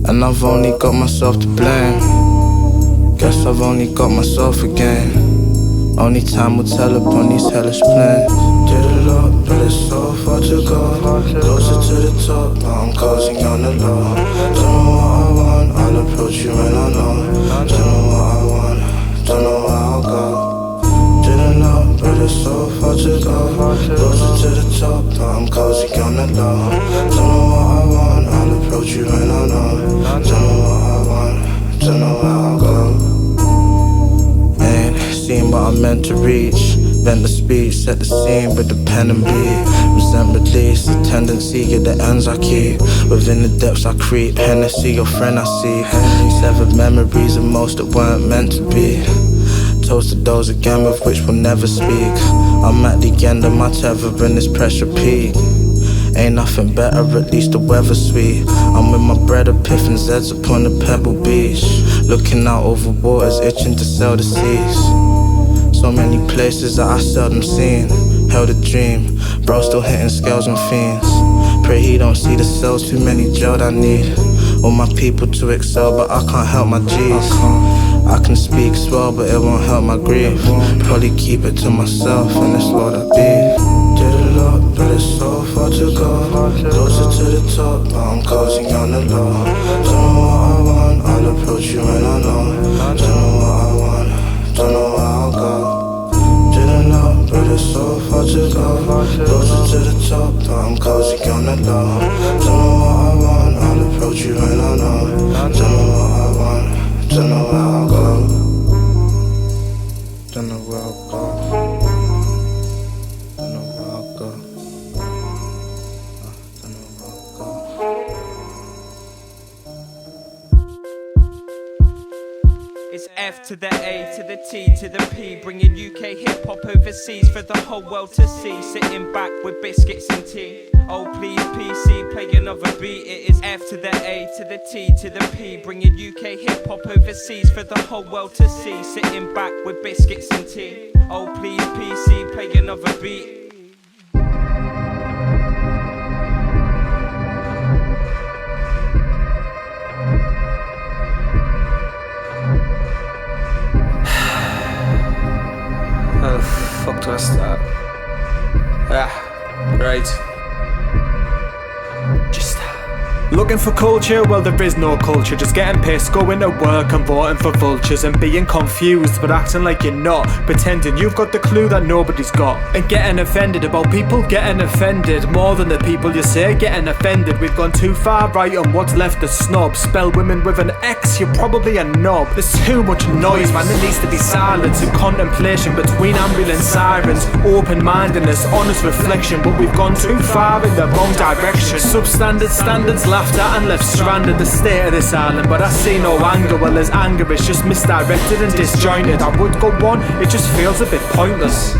And I've only got myself to blame. Guess I've only got myself again. Only time will tell upon these hellish plans. Did a lot, but it's so far to go. Closer to the top, but I'm coasting on the low. Don't know what I want, I'll approach you and I know. Don't know what I want, don't know where I'll go. Did a lot, but it's so far to go. Closer to the top, but I'm coasting on the low. Don't know what I want, I'll approach you and I know. Don't know what I want, don't know where I'll go. Seen what I meant to reach. Bend the speech, set the scene with the pen and beat. Resent release, the tendency, get the ends I keep. Within the depths I creep. Hennessy, your friend I seek. Severed memories of most that weren't meant to be. Toasted those again with which we'll never speak. I'm at the end of my tether in this pressure peak. Ain't nothing better, at least the weather's sweet. I'm with my bread, a piff and Zeds upon the pebble beach. Looking out over waters, itching to sail the seas. So many places that I seldom seen. Held a dream, bro still hitting scales and fiends. Pray he don't see the cells, too many jailed I need. All my people to excel, but I can't help my G's. I can speak swell, but it won't help my grief. Probably keep it to myself, and it's what I be. Did a lot, but it's so far to go. Closer to the top, but I'm coasting on the low. Don't know what I want, I'll approach you and I know. Don't know what I want, don't know where I'll go. Didn't know, but it's so far to go. Closer to the top, but I'm coasting on the low. Don't know what I want, I'll approach you and I know. Don't know what I want, don't know where I'll go. Don't know where I'll go. It's F to the A to the T to the P, bringing UK hip hop overseas for the whole world to see. Sitting back with biscuits and tea. Oh please PC, play another beat. It is F to the A to the T to the P, bringing UK hip hop overseas for the whole world to see. Sitting back with biscuits and tea. Oh please PC, play another beat. Fuck do I start? Right. Just looking for culture? Well, there is no culture. Just getting pissed, going to work and voting for vultures, and being confused but acting like you're not, pretending you've got the clue that nobody's got, and getting offended about people getting offended more than the people you say getting offended. We've gone too far right on what's left a snob. Spell women with an X, you're probably a knob. There's too much noise, man, there needs to be silence and contemplation between ambulance sirens, open-mindedness, honest reflection. But we've gone too far in the wrong direction. Substandard standards laughed at and left stranded. The state of this island, but I see no anger. Well, there's anger, it's just misdirected and disjointed. I would go on, it just feels a bit pointless.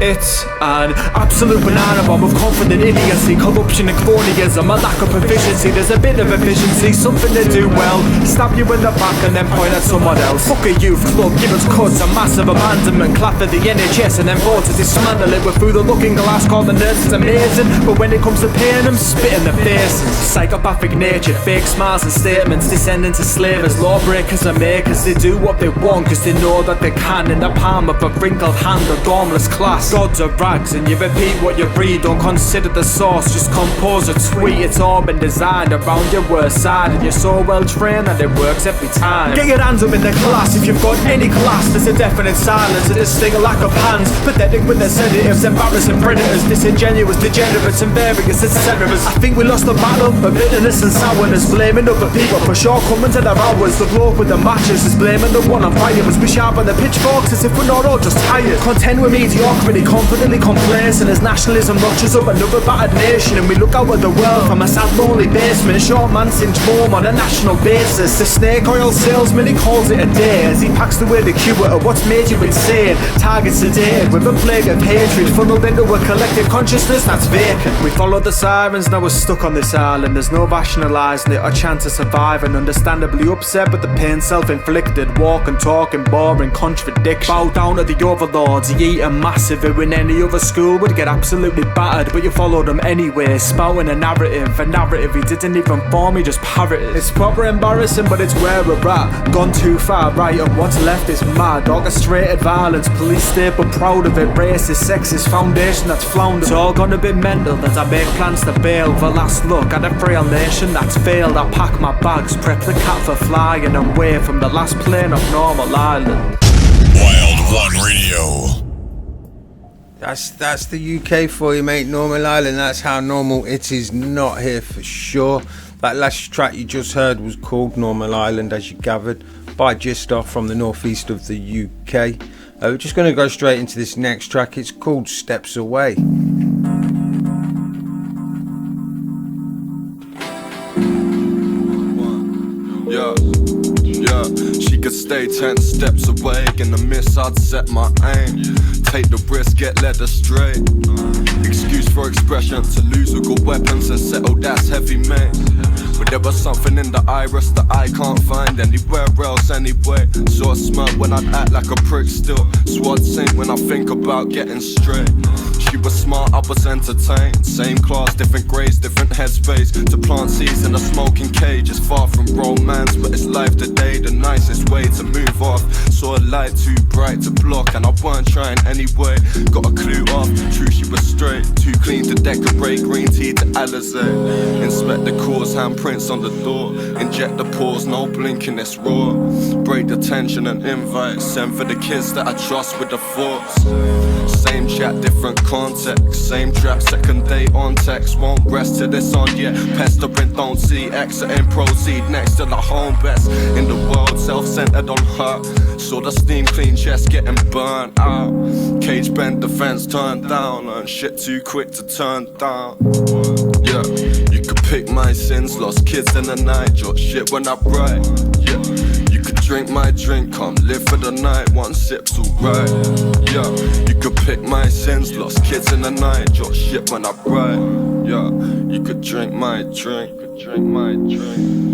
It's an absolute banana bomb of confident idiocy, corruption and cronyism, a lack of proficiency. There's a bit of efficiency, something to do well. Stab you in the back and then point at someone else. Fuck a youth club, give us cuts, a massive abandonment. Clap for the NHS and then vote to dismantle it. We're through the looking glass, call the nurses amazing, but when it comes to paying them, spit in the faces. Psychopathic natured, fake smiles and statements, descending to slavers, lawbreakers and makers. They do what they want cause they know that they can. In the palm of a wrinkled hand, a gormless class. Gods are rags and you repeat what you read. Don't consider the source, just compose a tweet. It's all been designed around your worst side, and you're so well trained that it works every time. Get your hands up in the class if you've got any class. There's a definite silence, a distinct lack of hands. Pathetic with their sedatives, embarrassing predators, disingenuous, degenerates and various etc. I think we lost the battle of bitterness and sourness, blaming other people for shortcomings of their hours. The bloke with the matches is blaming the one on fire. Must be sharp on the pitchforks as if we're not all just tired. Content with mediocrity, confidently complacent as nationalism notches up another battered nation, and we look out at the world from a sad lonely basement. A short man sinks home on a national basis. The snake oil salesman, he calls it a day as he packs the way the cure of what's made you insane. Targets sedated with a plague of hatred, funneled into a collective consciousness that's vacant. We follow the sirens, now we're stuck on this island. There's no rationalising it or chance of surviving. Understandably upset but the pain self-inflicted. Walk and talk in boring contradiction. Bow down to the overlords, you eat a massive. Who in any other school would get absolutely battered, but you followed them anyway, spouting a narrative he didn't even form, he just parroted. It's proper embarrassing but it's where we're at. Gone too far right and what's left is mad. Orchestrated violence, police state but proud of it. Racist, sexist foundation that's floundered. It's all gone a bit mental as I make plans to bail. The last look at a frail nation that's failed. I pack my bags, prep the cat for flying away from the last plane of Normal Island. Wild One Radio. That's the UK for you, mate. Normal Island, that's how normal it is not here for sure. That last track you just heard was called Normal Island, as you gathered, by Gistoff from the northeast of the UK. We're just going to go straight into this next track. It's called Steps Away. She could stay 10 steps away. In the miss I'd set my aim. Take the risk, get led astray. Excuse for expression, to lose with good weapons and settle, that's heavy, mate. But there was something in the iris that I can't find anywhere else anyway. Sort of smart when I'd act like a prick still. Swat sink when I think about getting straight. She was smart, I was entertained. Same class, different grades, different headspace. To plant seeds in a smoking cage is far from romance, but it's life today, the nicest way to move off. Saw a light too bright to block and I weren't trying anyway. Got a clue off, true she was straight. Too clean to decorate, green tea to Alizé. Inspect the cause, handprints on the door. Inject the pause, no blinking, it's raw. Break the tension and invite. Send for the kids that I trust with the force. Same chat, different context. Same trap, second day on text. Won't rest till it's on yet. Pestering, don't see. Exiting, proceed next to the home best in the world. Self-centered on her. Saw the steam clean chest getting burnt out. Cage bent, defense turned down. Learn shit too quick to turn down. Yeah, you could pick my sins. Lost kids in the night. Jot shit when I write. Yeah, you could drink my drink. Come live for the night. One sip's alright. Yeah, you could pick my sins. Lost kids in the night. Jot shit when I write. Yeah, you could drink my drink. Drink my drink.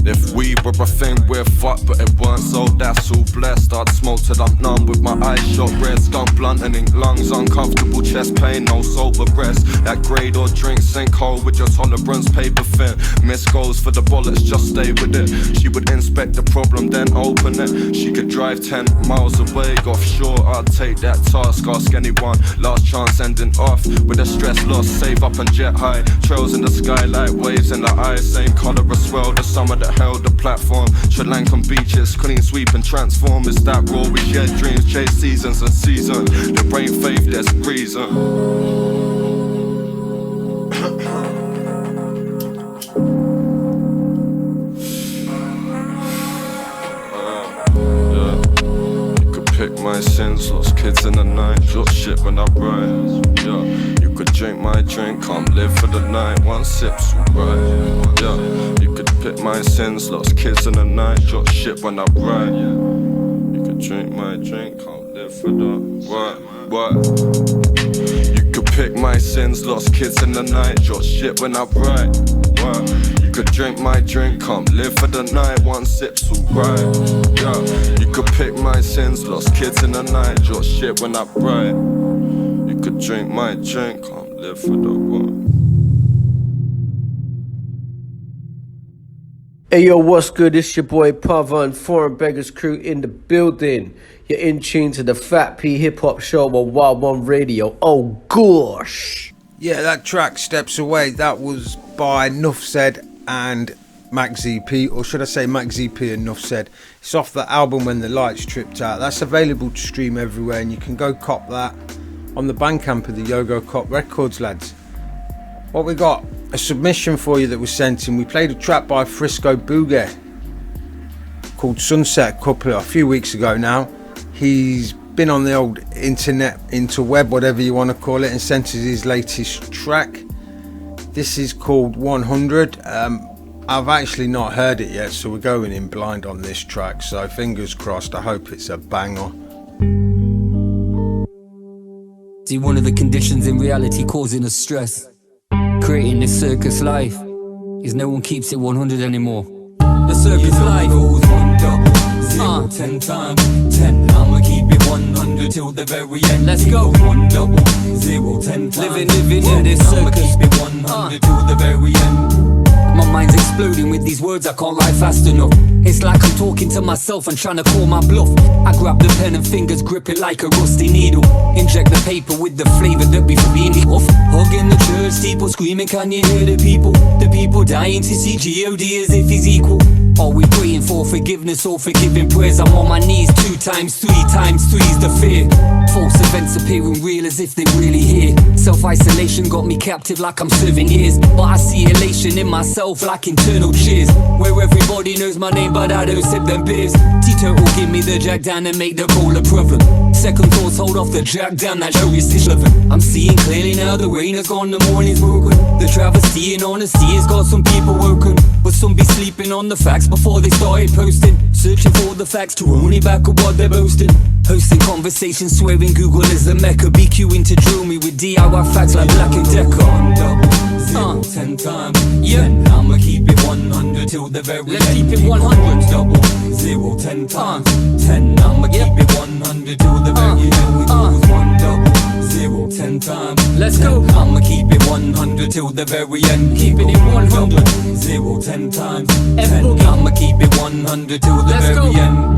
If we were a thing, we're fucked, but it weren't, so that's all blessed. I'd smoke till I'm numb with my eyes shot red. Skunk blunt and ink lungs, uncomfortable chest pain, no sober rest. That grade or drink, sinkhole with your tolerance, paper thin. Miss goes for the bollocks, just stay with it. She would inspect the problem, then open it. She could drive 10 miles away, offshore, I'd take that task. Ask anyone, last chance ending off with a stress loss, save up and jet high. Trails in the sky like waves in the eyes, same colour as well, the summer that held the platform. Sri Lankan beaches, clean sweep and transform. It's that raw, we share dreams, chase seasons and season. There ain't faith, there's reason. You could pick my sins, lost kids in the night. Drop shit when I rise. Yeah, you could drink my drink, come live for the night. One sip's alright. Yeah, you could pick my sins, lost kids in the night. Drop shit when I write. You could drink my drink, come live for the right. What? You could pick my sins, lost kids in the night, drop shit when I write. What? You could drink my drink, come live for the night, one sip's alright. Yeah. You could pick my sins, lost kids in the night, drop shit when I write. You could drink my drink, come live for the one. Hey yo, what's good? It's your boy Pava and Foreign Beggars Crew in the building. You're in tune to the F.A.T.P hip hop show on Wild One Radio. Oh gosh. Yeah, that track, Steps Away, that was by Nuff Said and Max ZP, or should I say Max ZP and Nuff Said. It's off the album When the Lights Tripped Out. That's available to stream everywhere, and you can go cop that on the Bandcamp of the Yogo Cop Records, lads. What we got? A submission for you that was sent in. We played a track by Frisco Boogie called Sunset Couplet a few weeks ago now. He's been on the old internet, interweb, whatever you want to call it, and sent us his latest track. This is called 100. I've actually not heard it yet, so we're going in blind on this track, so fingers crossed. I hope it's a banger. See, one of the conditions in reality causing us stress, creating this circus life, is no one keeps it 100 anymore. The circus life goes 1 double 0 10 times 10. I'ma keep it 100 till the very end. Let's go. 1 double 0 10 times. Living in this circus. I'ma keep it 100 till the very end. My mind's exploding with these words, I can't write fast enough. It's like I'm talking to myself and trying to call my bluff. I grab the pen and fingers grip it like a rusty needle. Inject the paper with the flavour that be being off. Hugging the church steeple, screaming, can you hear the people? The people dying to see G.O.D. as if he's equal. Are we praying for forgiveness or forgiving prayers? I'm on my knees 2 times 3 times 3's the fear. False events appearing real as if they really here. Self-isolation got me captive like I'm serving years. But I see elation in myself like internal cheers, where everybody knows my name but I don't sip them beers. T-Turtle give me the jack down and make the call a problem. Second thoughts hold off the jack down, that show is loving. I'm seeing clearly now, the rain has gone, the morning's broken. The travesty in honesty has got some people woken, but some be sleeping on the facts before they started posting. Searching for the facts to only back up what they're boasting. Hosting conversations, swearing Google is the mecca. BQing to drill me with DIY facts like Black and Decker. 1 double 0 10 times. Yeah, I'ma keep it 100 till the very end. Let's keep it 100. Double 0 10 times 10. I'ma keep it 100 till the very end. We goes 1 double 0 10 times. Let's go. I'ma keep it 100 till the very end. Keeping it 100 0 10 times 10. I'ma keep it 100 till the very end.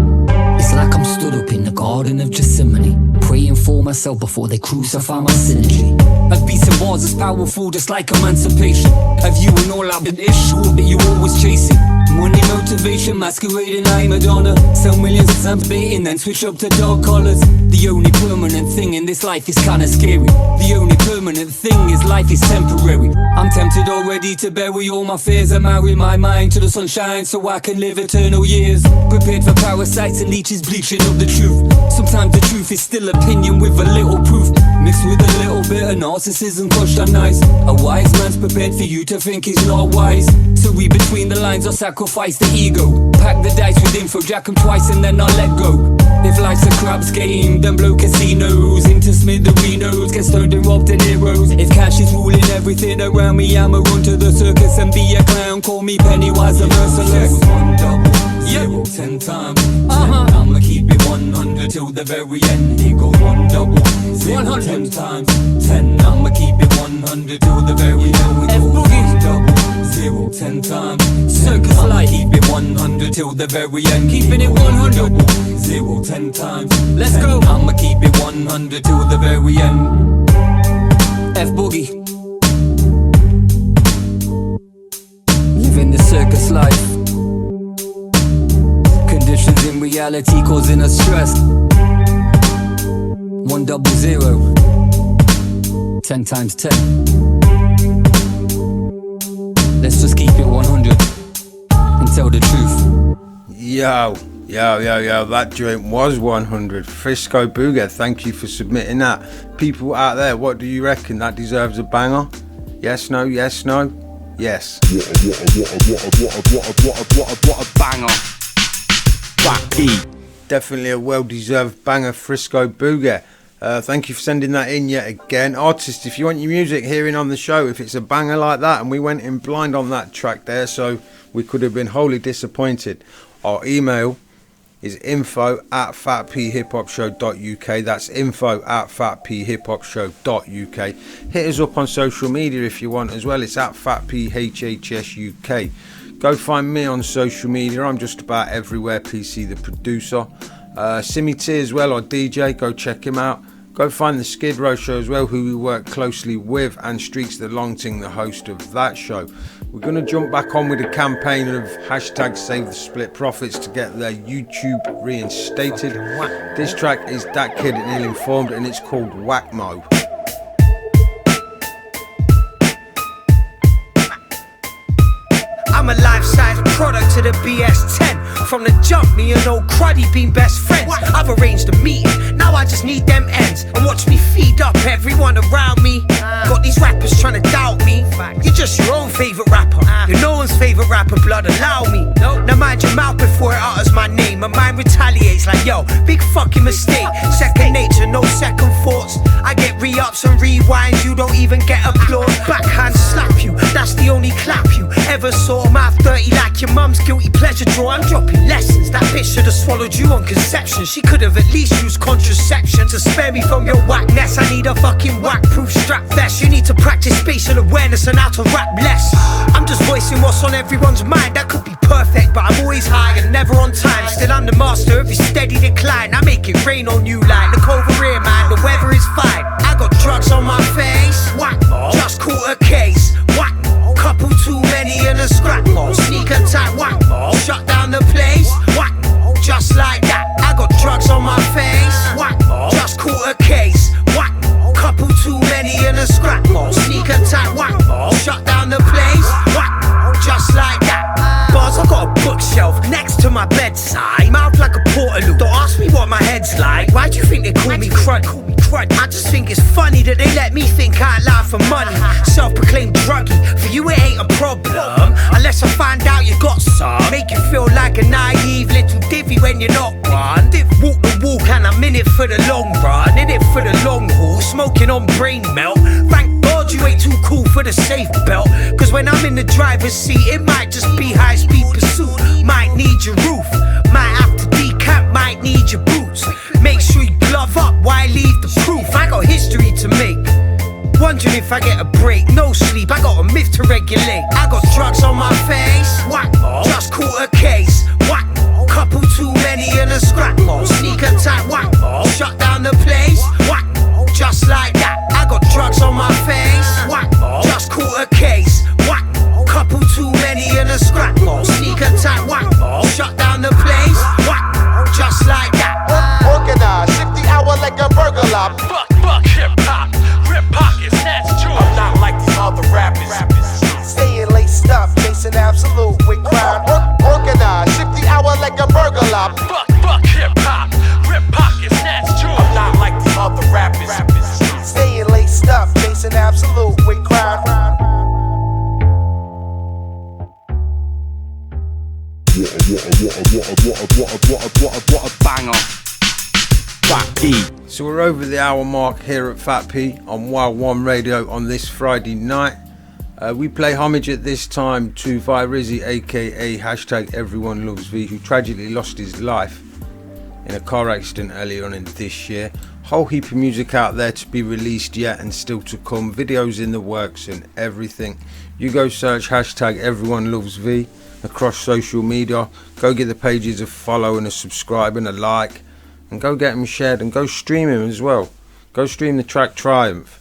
It's like I'm stood up in the Garden of Gethsemane, praying for myself before they crucify my synergy. I've beat some bars as powerful just like emancipation. Have you and all I've been issued that you always chasing? Money, motivation, masquerading like Madonna. Sell millions of times baiting, then switch up to dark colours. The only permanent thing in this life is kinda scary. The only permanent thing is life is temporary. I'm tempted already to bury all my fears and marry my mind to the sunshine so I can live eternal years. Prepared for parasites and leeches bleaching up the truth. Sometimes the truth is still opinion with a little proof, mixed with a little bit of narcissism crushed on ice. A wise man's prepared for you to think he's not wise. So read between the lines or sacrifice the ego. Pack the dice with info, jack 'em twice and then I'll let go. If life's a crab's game, then blow casinos into smithereens, get stoned and robbed and heroes. If cash is ruling everything around me, I'ma run to the circus and be a clown. Call me Pennywise the merciless. 1 double 0 10 times 10. I'ma keep it 100 till the very end. Here goes 1 double 0 10 times 10. I'ma keep it 100 till the very end. We go 1 double 0 10 times circus life. Keep it 100 till the very end. Keeping it 100 0 10 times. Let's go. I'ma keep it 100 till the very end. F Boogie, living the circus life. Conditions in reality causing us stress. 1 double 0 10 times 10. Let's just keep it 100 and tell the truth. Yo, that joint was 100. Frisco Boogie, thank you for submitting that. People out there, what do you reckon? That deserves a banger? Yes, no, yes, no? Yes. What a banger. F.A.T.P. Definitely a well-deserved banger, Frisco Boogie. Thank you for sending that in yet again. Artists, if you want your music hearing on the show, if it's a banger like that, and we went in blind on that track there, so we could have been wholly disappointed. Our email is info@fatphiphopshow.uk. That's info@fatphiphopshow.uk. Hit us up on social media if you want as well. It's @fatphhsuk. Go find me on social media. I'm just about everywhere. PC the producer. Simmy T as well, our DJ. Go check him out. Go find the Skid Row show as well, who we work closely with, and Streaks the Longting, the host of that show. We're going to jump back on with a campaign of hashtag Save the Split Profits to get their YouTube reinstated. This track is That Kid Illinformed, and it's called Whack-Mo. I'm a life-size product to the BS10. From the jump, me and old Cruddy been best friends. I've arranged a meeting, now I just need them ends. And watch me feed up everyone around me. Got these rappers trying to doubt me. You're just your own favourite rapper. You're no one's favourite rapper, blood, allow me. Now mind your mouth before it utters my name. My mind retaliates like, yo, big fucking mistake. Second nature, no second thoughts. I get re-ups and rewinds, you don't even get applause. Backhand slap you, that's the only clap you ever saw. Mouth dirty like your mum's guilty pleasure draw. I'm dropping lessons, that bitch should have swallowed you on conception. She could have at least used contraception to spare me from your whackness. I need a fucking whack-proof strap vest. You need to practice spatial awareness and how to rap less. I'm just voicing what's on everyone's mind. That could be perfect, but I'm always high and never on time. Still I'm the master of your steady decline. I make it rain on you like look over here, man, the weather is fine. I got drugs on my face, whack-mo, just caught a case, whack-mo, couple too many in a scrap-mo, sneaker tight, whack-mo, shut down the place, whack-mo, just like that. I got drugs on my face, whack-mo, just caught a case, whack-mo, couple too many in a scrap-mo, sneaker tight, whack-mo, shut down the place, whack-mo, just like that. Bars, I got a bookshelf next to my bedside, mouth like a portaloo. Don't ask me what my head's like. Why do you think they call me crud? I just think it's funny that they let me think out loud for money. Self-proclaimed druggie, for you it ain't a problem unless I find out you got some. Make you feel like a naive little divvy when you're not one. Walk the walk and I'm in it for the long run, in it for the long haul, smoking on brain melt. Thank God you ain't too cool for the safe belt, cause when I'm in the driver's seat it might just be high-speed pursuit. Might need your roof, might have to decamp, might need your boots. Make sure you glove up, why leave the proof? I got history to make, wondering if I get a break. No sleep, I got a myth to regulate. I got drugs on my face, whack-mo, just caught a case, whack-mo, couple too many in a scrap-mo, sneaker tight, whack-mo, shut down the place, whack-mo, just like that. I got drugs on my face, whack-mo, just caught a case, whack-mo, couple too many in a scrap-mo, sneaker tight, whack-mo, shut down the place, whack-mo, just like that. Organized, shift the hour like a burglar. Fuck hip-hop, rip pockets, that's true. I'm not like these other rappers. Staying late stuff, facing absolute with crime. Organized, shift the hour like a burglar. Fuck hip-hop, rip pockets, that's true. I'm not like these other rappers. Staying late stuff, facing absolute with crime. What a banger. F.A.T.P. So we're over the hour mark here at F.A.T.P on Wild One Radio on this Friday night. We play homage at this time to Virizzi, aka hashtag Everyone Loves V, who tragically lost his life in a car accident earlier on in this year. Whole heap of music out there to be released yet and still to come, videos in the works and everything. You go search hashtag Everyone Loves V across social media, go get the pages a follow and a subscribe and a like, and go get them shared and go stream him as well. Go stream the track Triumph.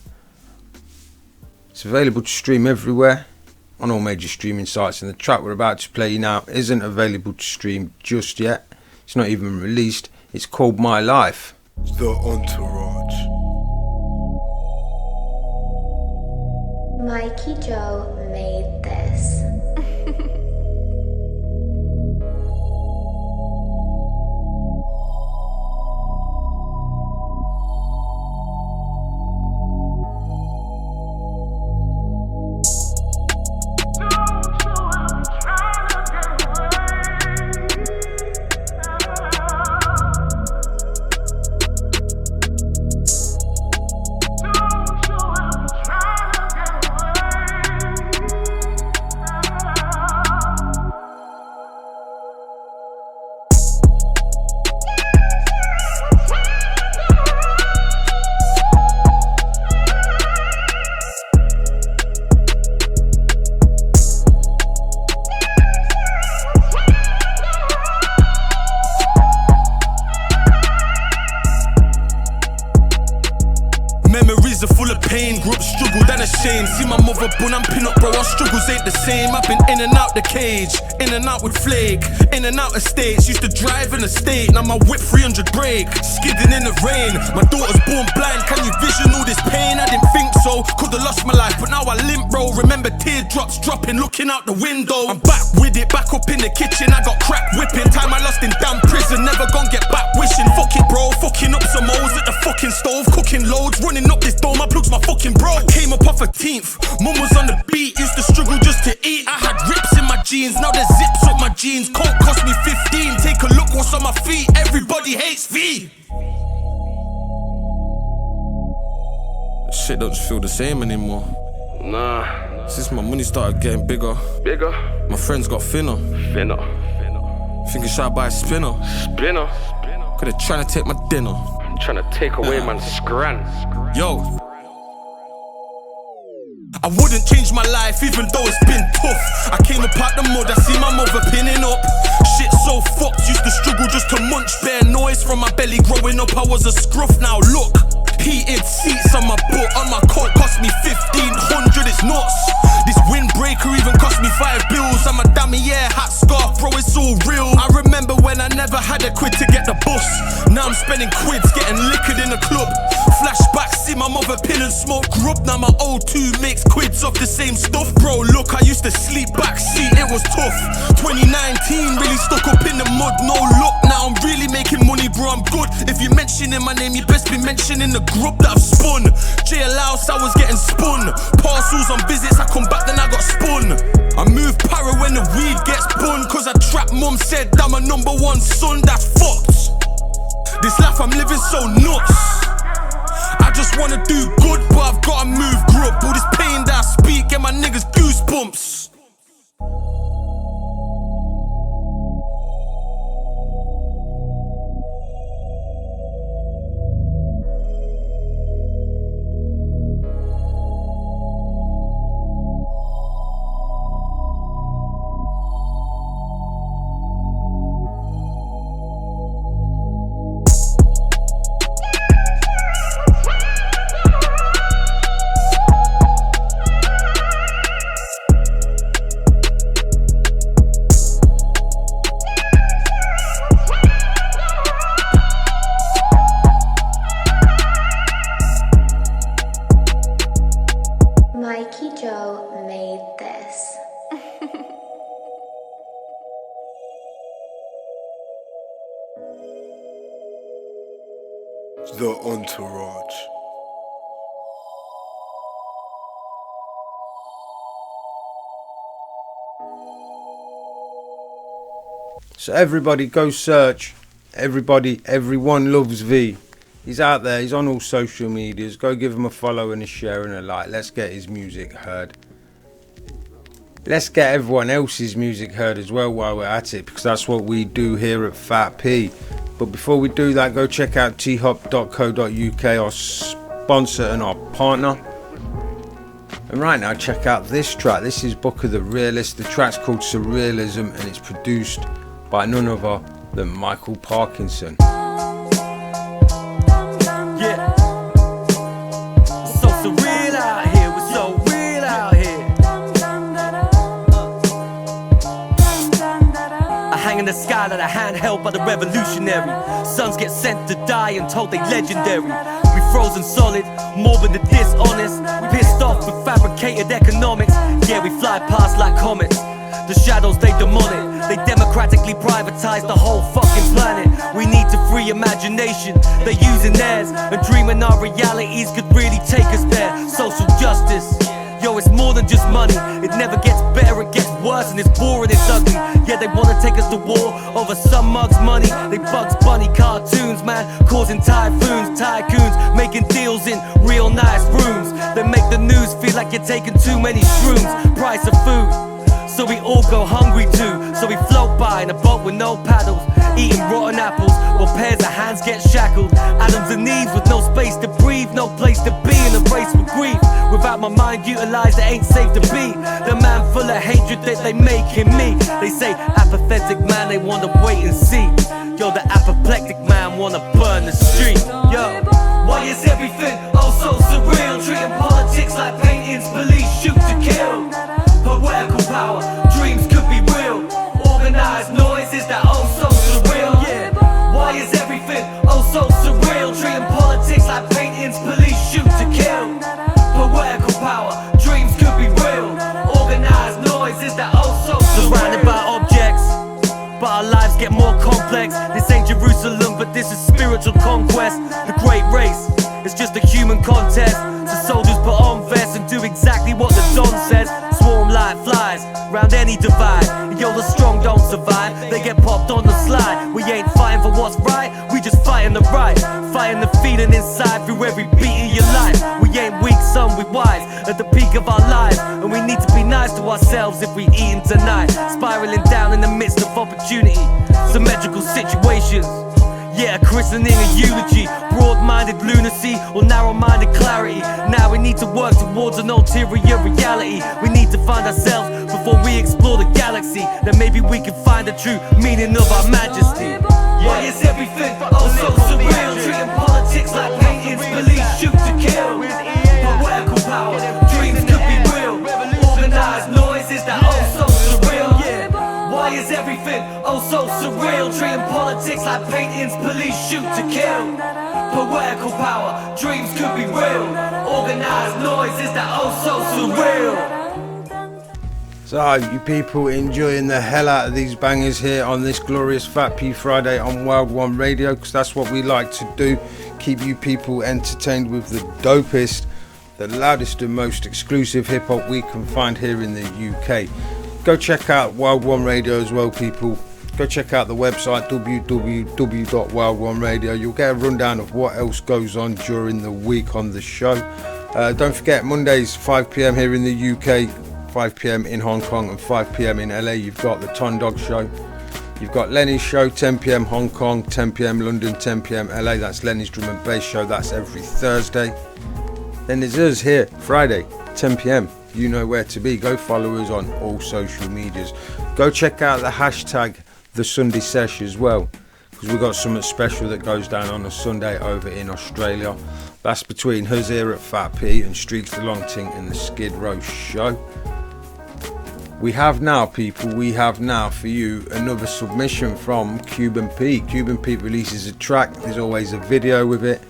It's available to stream everywhere on all major streaming sites, and the track we're about to play now isn't available to stream just yet. It's not even released. It's called My Life. The Entourage. Mikey Joe made this. pain. Grew up struggled and ashamed. See my mother bun and pin up, bro, our struggles ain't the same. I've been in and out the cage, in and out with flake, in and out of states. Used to drive in the state, now my whip 300 brake, skidding in the rain. My daughter's born blind, can you vision all this pain? I didn't think so, could've lost my life, but now I limp, bro. Remember teardrops dropping, looking out the window. I'm back with it, back up in the kitchen. I got crack whipping, time I lost in damn prison. Never gon' get back wishing. Fuck it, bro, fucking up some O's at the fucking stove, cooking loads, running up this dome. I plugs my fucking bro. I came up off a 10th, mum was on the beat, used to struggle just to eat. I had rips in my jeans, now there's zips up my jeans. Coke cost me 15, take a look what's on my feet. Everybody hates V. Shit don't just feel the same anymore. Nah. Since my money started getting bigger, my friends got thinner. Thinking should I buy a spinner? Cause they're trying to take my dinner. Trying to take away man's scran. Yo, I wouldn't change my life even though it's been tough. I came up out the mud, I see my mother pinning up. Shit so fucked, used to struggle just to munch. Bare noise from my belly growing up, I was a scruff. Now look, heated seats on my butt, on my coat cost me 1500, it's nuts. This windbreaker even cost me 5 bills. I'm a dummy, yeah, hat scarf, bro, it's all real. I remember when I never had a quid to get the bus. Now I'm spending quids, getting liquored in the club. Flashback, see my mother pin and smoke grub. Now my O2 makes quids off the same stuff. Bro, look, I used to sleep backseat, it was tough. 2019, really stuck up in the mud, no luck. Now I'm really making money, bro, I'm good. If you're mentioning my name, you best be mentioning the grub that I've spun. Jailhouse, I was getting spun. Parcels on visits, I come back, then I got spun. I move para when the weed gets spun. Cause I trap mum said I'm a #1 son, that's fucked. This life I'm living so nuts. I just wanna do good, but I've gotta move grub. All this pain that I speak, get my niggas goosebumps. The Entourage. So everybody go search. Everyone loves V. He's out there, he's on all social medias. Go give him a follow and a share and a like. Let's get his music heard. Let's get everyone else's music heard as well while we're at it, because that's what we do here at F.A.T.P. But before we do that, go check out thop.co.uk, our sponsor and our partner. And right now, check out this track. This is Book of the Realist. The track's called Surrealism and it's produced by none other than Michael Parkinson. Yeah. So surreal out here, we're so real out here. I hang in the sky like a hand held by the revolutionary. Sons get sent to die and told they legendary. We frozen solid, morbid and dishonest. Pissed off with fabricated economics. Yeah, we fly past like comets. The shadows, they demonic. They democratically privatize the whole fucking planet. We need to free imagination. They're using theirs and dreaming our realities could really take us there. Social justice, yo, it's more than just money. It never gets better, it gets worse, and it's boring, it's ugly. Yeah, they wanna take us to war over some mug's money. They Bugs Bunny cartoons, man, causing typhoons, tycoons, making deals in real nice rooms. They make the news feel like you're taking too many shrooms. Price of food, so we all go hungry too. So we float by in a boat with no paddles, eating rotten apples while pairs of hands get shackled. Adams and Eves with no space to breathe, no place to be, in a race with grief. Without my mind utilised, it ain't safe to be. The man full of hatred that they make in me. They say apathetic man, they wanna wait and see. Yo, the apoplectic man wanna burn the street. Yo, why is everything oh so surreal, treating politics like paintings, police shoot to kill. Poetical power, dreams could be real. Organized noise is that oh so surreal. Yeah, why is everything oh so surreal? Treating politics like paintings, police shoot to kill. Poetical power, dreams could be real. Organized noise is that oh so surrounded by objects, but our lives get more complex. This ain't Jerusalem, but this is spiritual conquest. The great race, it's just a human contest. So soldiers put on vests and do exactly what the Don says. Swarm like flies, round any divide. Yo, the strong don't survive, they get popped on the slide. We ain't fighting for what's right, we just fighting the right. Fighting the feeling inside through every beat of your life. We ain't weak, son, we wise, at the peak of our lives. And we need to be nice to ourselves if we eatin' tonight. Spiraling down in the midst of opportunity, symmetrical situations. Yeah, a christening, a eulogy, broad-minded lunacy or narrow-minded clarity. Now we need to work towards an ulterior reality. We need to find ourselves before we explore the galaxy. Then maybe we can find the true meaning of our majesty. Why is everything oh so surreal? Treating politics like paintings, police shoot to kill. Poetical power, dreams could be real. Organized noise is that oh so surreal. Why is everything oh so surreal? Treating politics like paintings, police shoot to kill. Poetical power, dreams could be real. Organized noise is that oh so surreal. So, you people enjoying the hell out of these bangers here on this glorious F.A.T.P Friday on Wild One Radio, because that's what we like to do, keep you people entertained with the dopest, the loudest and most exclusive hip-hop we can find here in the UK. Go check out Wild One Radio as well, people. Go check out the website www.wildonerradio. You'll get a rundown of what else goes on during the week on the show. Don't forget, Mondays 5 PM here in the UK, 5 PM in Hong Kong and 5 PM in LA. You've got the Ton Dog Show. You've got Lenny's show, 10 PM Hong Kong, 10 PM London, 10 PM LA. That's Lenny's Drum and Bass show. That's every Thursday. Then there's us here, Friday, 10 PM. You know where to be. Go follow us on all social medias. Go check out the hashtag The Sunday Sesh as well, because we've got something special that goes down on a Sunday over in Australia. That's between us here at F.A.T.P and Streaks the Long Ting in the Skid Row show. We have now, people, we have now for you another submission from Cuban Pete. Cuban Pete releases a track. There's always a video with it,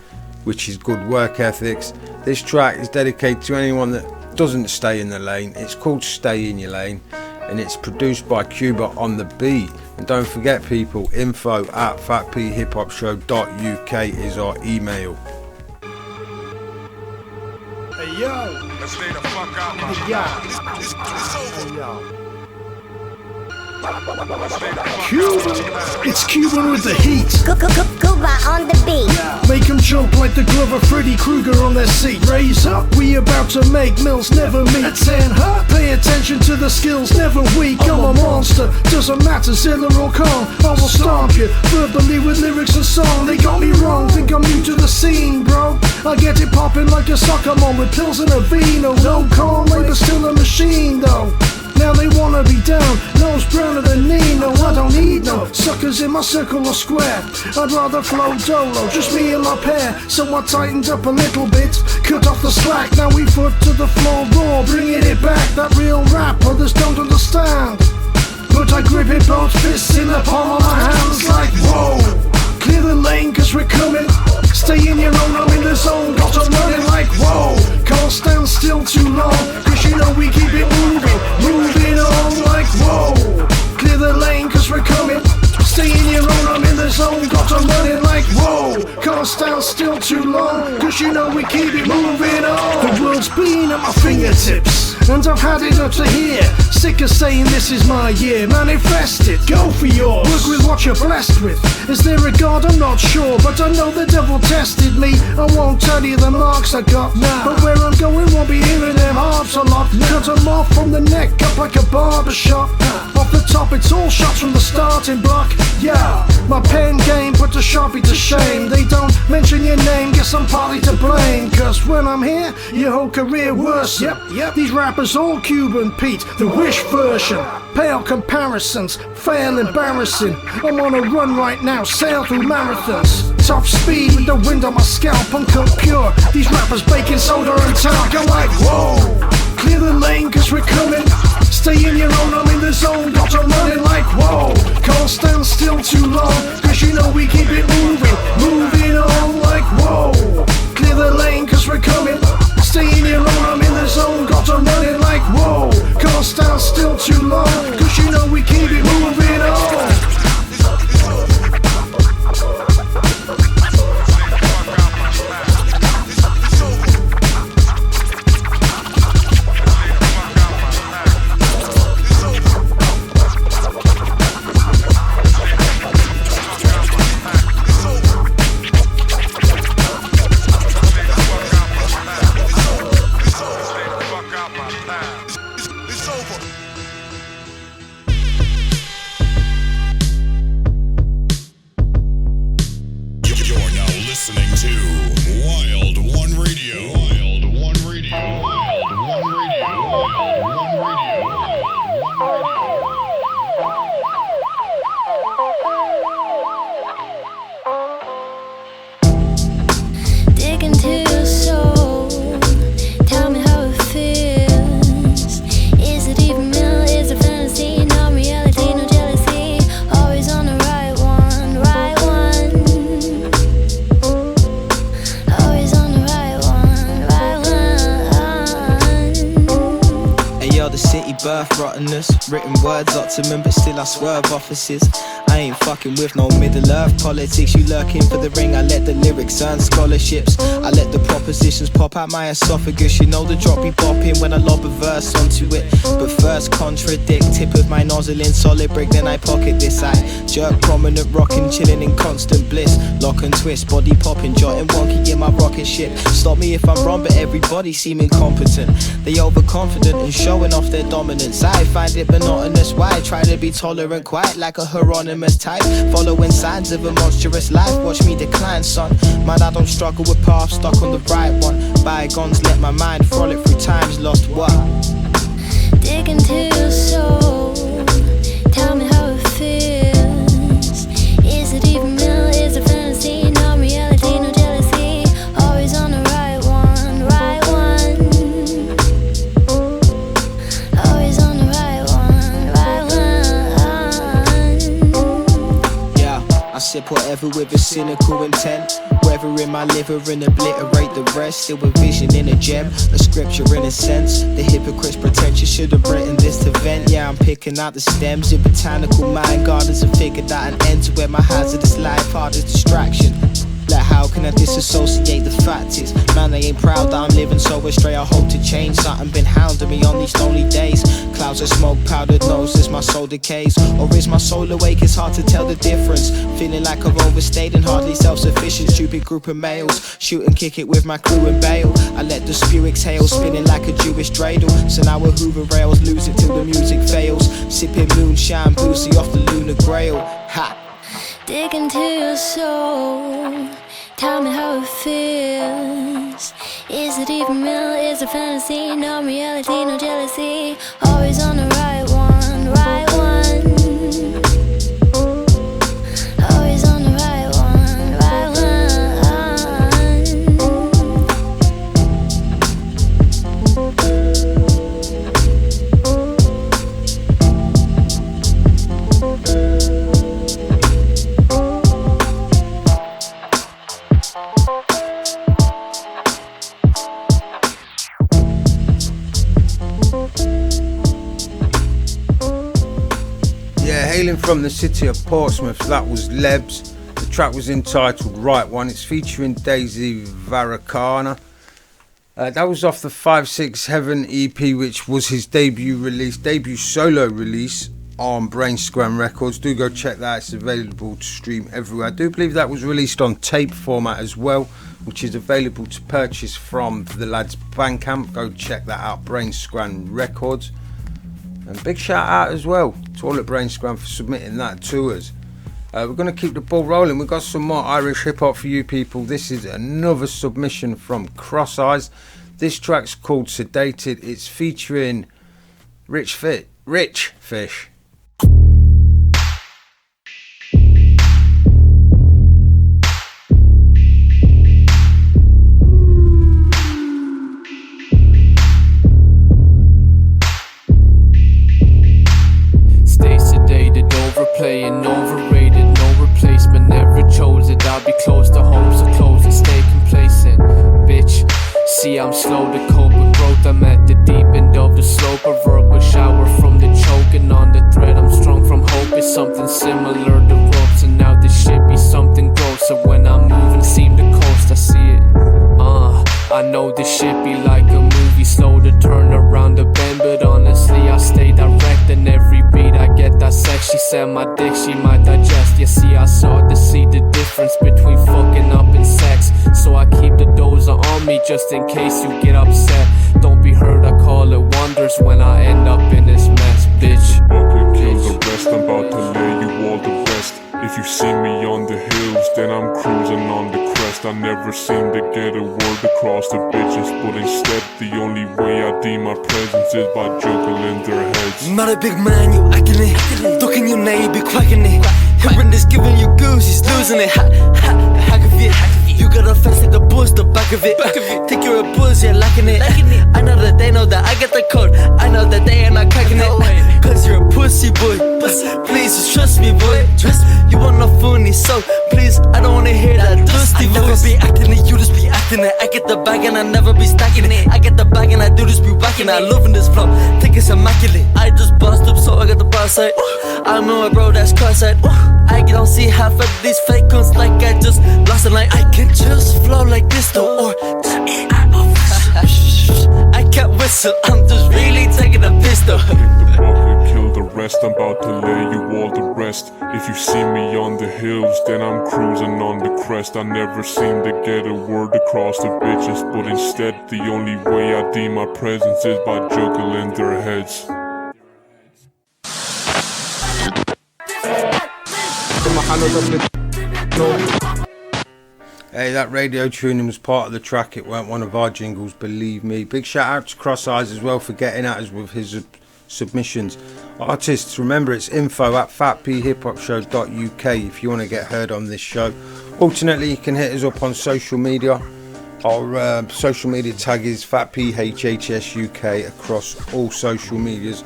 which is good work ethics. This track is dedicated to anyone that doesn't stay in the lane. It's called Stay in Your Lane, and it's produced by Cuba on the beat. And don't forget, people, info@fatphiphopshow.uk is our email. Hey yo, let's stay the fuck out, man. Hey yo, hey yo. Cuban, it's Cuban with the heat. Cuba on the beat. Make them jump like the glove of Freddy Krueger on their seat. Raise up, we about to make mills never meet. At 10, huh? Pay attention to the skills, never weak. I'm a monster, doesn't matter, Zilla or Kong. I will stomp you, verbally with lyrics and song. They got me wrong, think I'm new to the scene, bro. I get it popping like a soccer mom with pills and a vino. No calm labor, still a machine though. Now they wanna be down, nose browner than Nino. I don't need no suckers in my circle or square. I'd rather flow dolo, just me and my pair. So I tightened up a little bit, cut off the slack. Now we foot to the floor raw, bringing it back. That real rap others don't understand, but I grip it both fists in the palm of my hands like whoa. Clear the lane cause we're coming. Stay in your own, I'm in the zone. Got them running like whoa. Can't stand still too long, cause you know we keep it moving. Moving on like whoa. Clear the lane cause we're coming. Stay in your own, I'm in the zone. Got them running like whoa. Can't stand still too long, cause you know we keep it moving on. The world's been at my fingertips, and I've had it up to here. Sick of saying this is my year. Manifest it, go for yours. Work with what you're blessed with. Is there a God? I'm not sure, but I know the devil tested me. I won't tell you the marks I got now, but where I'm going won't be hearing them harps a lot. Cut them off from the neck up like a barbershop. Off the top it's all shots from the starting block. Yeah, my pen game put the Sharpie to shame. They don't mention your name, guess I'm partly to blame. Cause when I'm here, your whole career worse. Yep, these rappers all Cuban Pete, the wish version. Pale comparisons, fail embarrassing. I'm on a run right now, sail through marathons. Top speed with the wind on my scalp, uncut pure. These rappers baking soda and talc. I'm like, whoa, clear the lane cause we're coming. Stay in your own, I'm in the zone. Got to running like, whoa, can't stand still too long. Cause you know we keep it moving, moving on like, whoa, clear the lane cause we're coming. Stay in your own, I'm in the zone. Got to running like, whoa, can't stand still too long. Cause you know we keep it moving on. Written words optimum, but still I swerve offices. I ain't fucking with no middle earth politics. You lurking for the ring, I let the lyrics earn scholarships. I let the propositions pop out my esophagus. You know the drop be bopping when I lob a verse onto it. But first contradict, tip of my nozzle in solid brick, then I pocket this. I jerk prominent, rocking, chilling in constant bliss. Lock and twist, body popping, jotting wonky in my rocket ship. Stop me if I'm wrong, but everybody seem incompetent. They overconfident and showing off their dominance. I find it monotonous, why try to be tolerant, quite like a Hieronymus type, following signs of a monstrous life. Watch me decline, son. Man, I don't struggle with paths, stuck on the right one. Bygones, let my mind frolic through times lost. What? Dig into your soul, tell me how it feels. Is it even real? Is it fantasy? No reality, no jealousy. Always on the right one, right one. Always on the right one, right one. Yeah, I sip whatever with a cynical intent. Whether in my liver and obliterate the rest. Still a vision in a gem, a scripture in a sense. The hypocrite's pretentious should have written this to vent. Yeah, I'm picking out the stems. Your botanical mind gardeners have figured out an end to where my hazardous life hard as distraction. Like how can I disassociate the fact is, man, they ain't proud that I'm living so astray. I hope to change, something been hounding me on these lonely days. Clouds of smoke, powdered nose as my soul decays. Or is my soul awake? It's hard to tell the difference. Feeling like I've overstayed and hardly self-sufficient. Stupid group of males, shoot and kick it with my crew and bail. I let the spew exhale, spinning like a Jewish dreidel. So now we're Hoover rails, lose it till the music fails. Sipping moonshine, boozy off the lunar grail. Ha! Dig into your soul, tell me how it feels. Is it even real? Is it fantasy? No reality, no jealousy. Always on the right one, right one. Always on the right one, right Hailing from the city of Portsmouth, that was Lebs. The track was entitled Right One. It's featuring Daisy Varacana. That was off the 5-6 Heaven EP, which was his debut solo release on Brain Scram Records. Do go check that, it's available to stream everywhere. I do believe that was released on tape format as well, which is available to purchase from the lads' Bandcamp. Go check that out, Brain Scram Records. And big shout out as well to all at Brain Scram for submitting that to us. We're going to keep the ball rolling. We've got some more Irish hip hop for you people. This is another submission from Cross Eyes. This track's called Sedated. It's featuring Rich Fish. I'll be close to home, so close and stay complacent. Bitch, see I'm slow to cope with growth. I'm at the deep end of the slope. A verbal shower from the choking on the thread. I'm strong from hope. It's something similar to ropes, and now this shit be something gross. So when I'm moving, seem to coast. I see it. I know this shit be like a movie, slow to turn around the bend, but honestly I stay direct. And every beat I get that sex. She said my dick she might digest. You see I saw to see the difference between fucking up and sex. So I keep the dozer on me just in case you get upset. Don't be hurt, I call it wonders when I end up in this mess, bitch. Bucket kill the rest, I'm about to lay you all the best. If you see me on the hills, then I'm cruising on the crest. I never seem to get a word across to bitches, but instead the only way I deem my presence is by juggling their heads. Not a big man, you acting it. Looking your name, you be cracking it. Hearing this giving you goose, he's losing it. Hack of it. You got a face like a buzz, the back of it. Think you're a buzz, you're lacking it. I know that they know that I get the code. I know that they ain't not cracking it. Cause you're a pussy boy. Please just trust me, boy. You want no funny, so please, I don't wanna hear that dusty voice. I never be acting it, you just be acting it. I get the bag and I never be stacking it. I get the bag and I do just be whacking it. I loving this flow, think it's immaculate. I just bust up, so I got the bar side. I know a bro that's cross-eyed. I don't see half of these fake guns like I just lost a line. I can just flow like this though, or I can't whistle, I'm just really taking a piss though. Kill the rest, I'm about to lay you all the rest. If you see me on the hills, then I'm cruising on the crest. I never seem to get a word across to bitches, but instead the only way I deem my presence is by juggling their heads. Hey, that radio tuning was part of the track. It weren't one of our jingles, believe me. Big shout out to Cross Eyes as well for getting at us with his submissions. Artists, remember it's info@FATPhiphopshow.uk if you want to get heard on this show. Alternately, you can hit us up on social media. Our social media tag is FATPHHSUK across all social medias.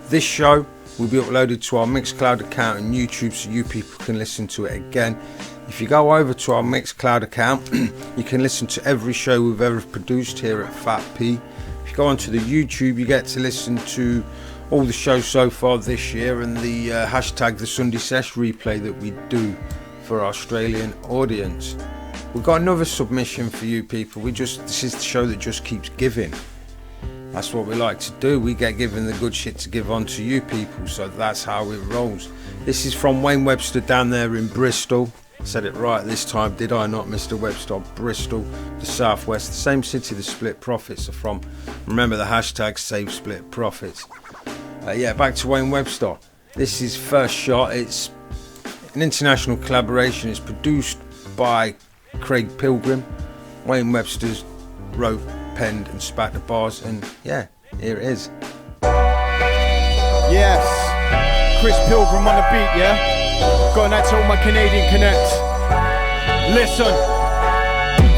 This show will be uploaded to our Mixcloud account on YouTube so you people can listen to it again. If you go over to our Mixcloud account, you can listen to every show we've ever produced here at F.A.T.P. If you go onto the YouTube, you get to listen to all the shows so far this year and the hashtag the Sunday Sesh replay that we do for our Australian audience. We've got another submission for you people. This is the show that just keeps giving. That's what we like to do. We get given the good shit to give on to you people, so that's how it rolls. This is from Wayne Webster down there in Bristol. I said it right this time, did I not, Mr. Webster? Bristol, the southwest, the same city the Split Profits are from. Remember the hashtag Save Split Profits. Back to Wayne Webster. This is First Shot. It's an international collaboration. It's produced by Craig Pilgrim. Wayne Webster's wrote, penned and spat the bars, and yeah, here it is. Yes, Chris Pilgrim on the beat, yeah? Going out to all my Canadian connects. Listen.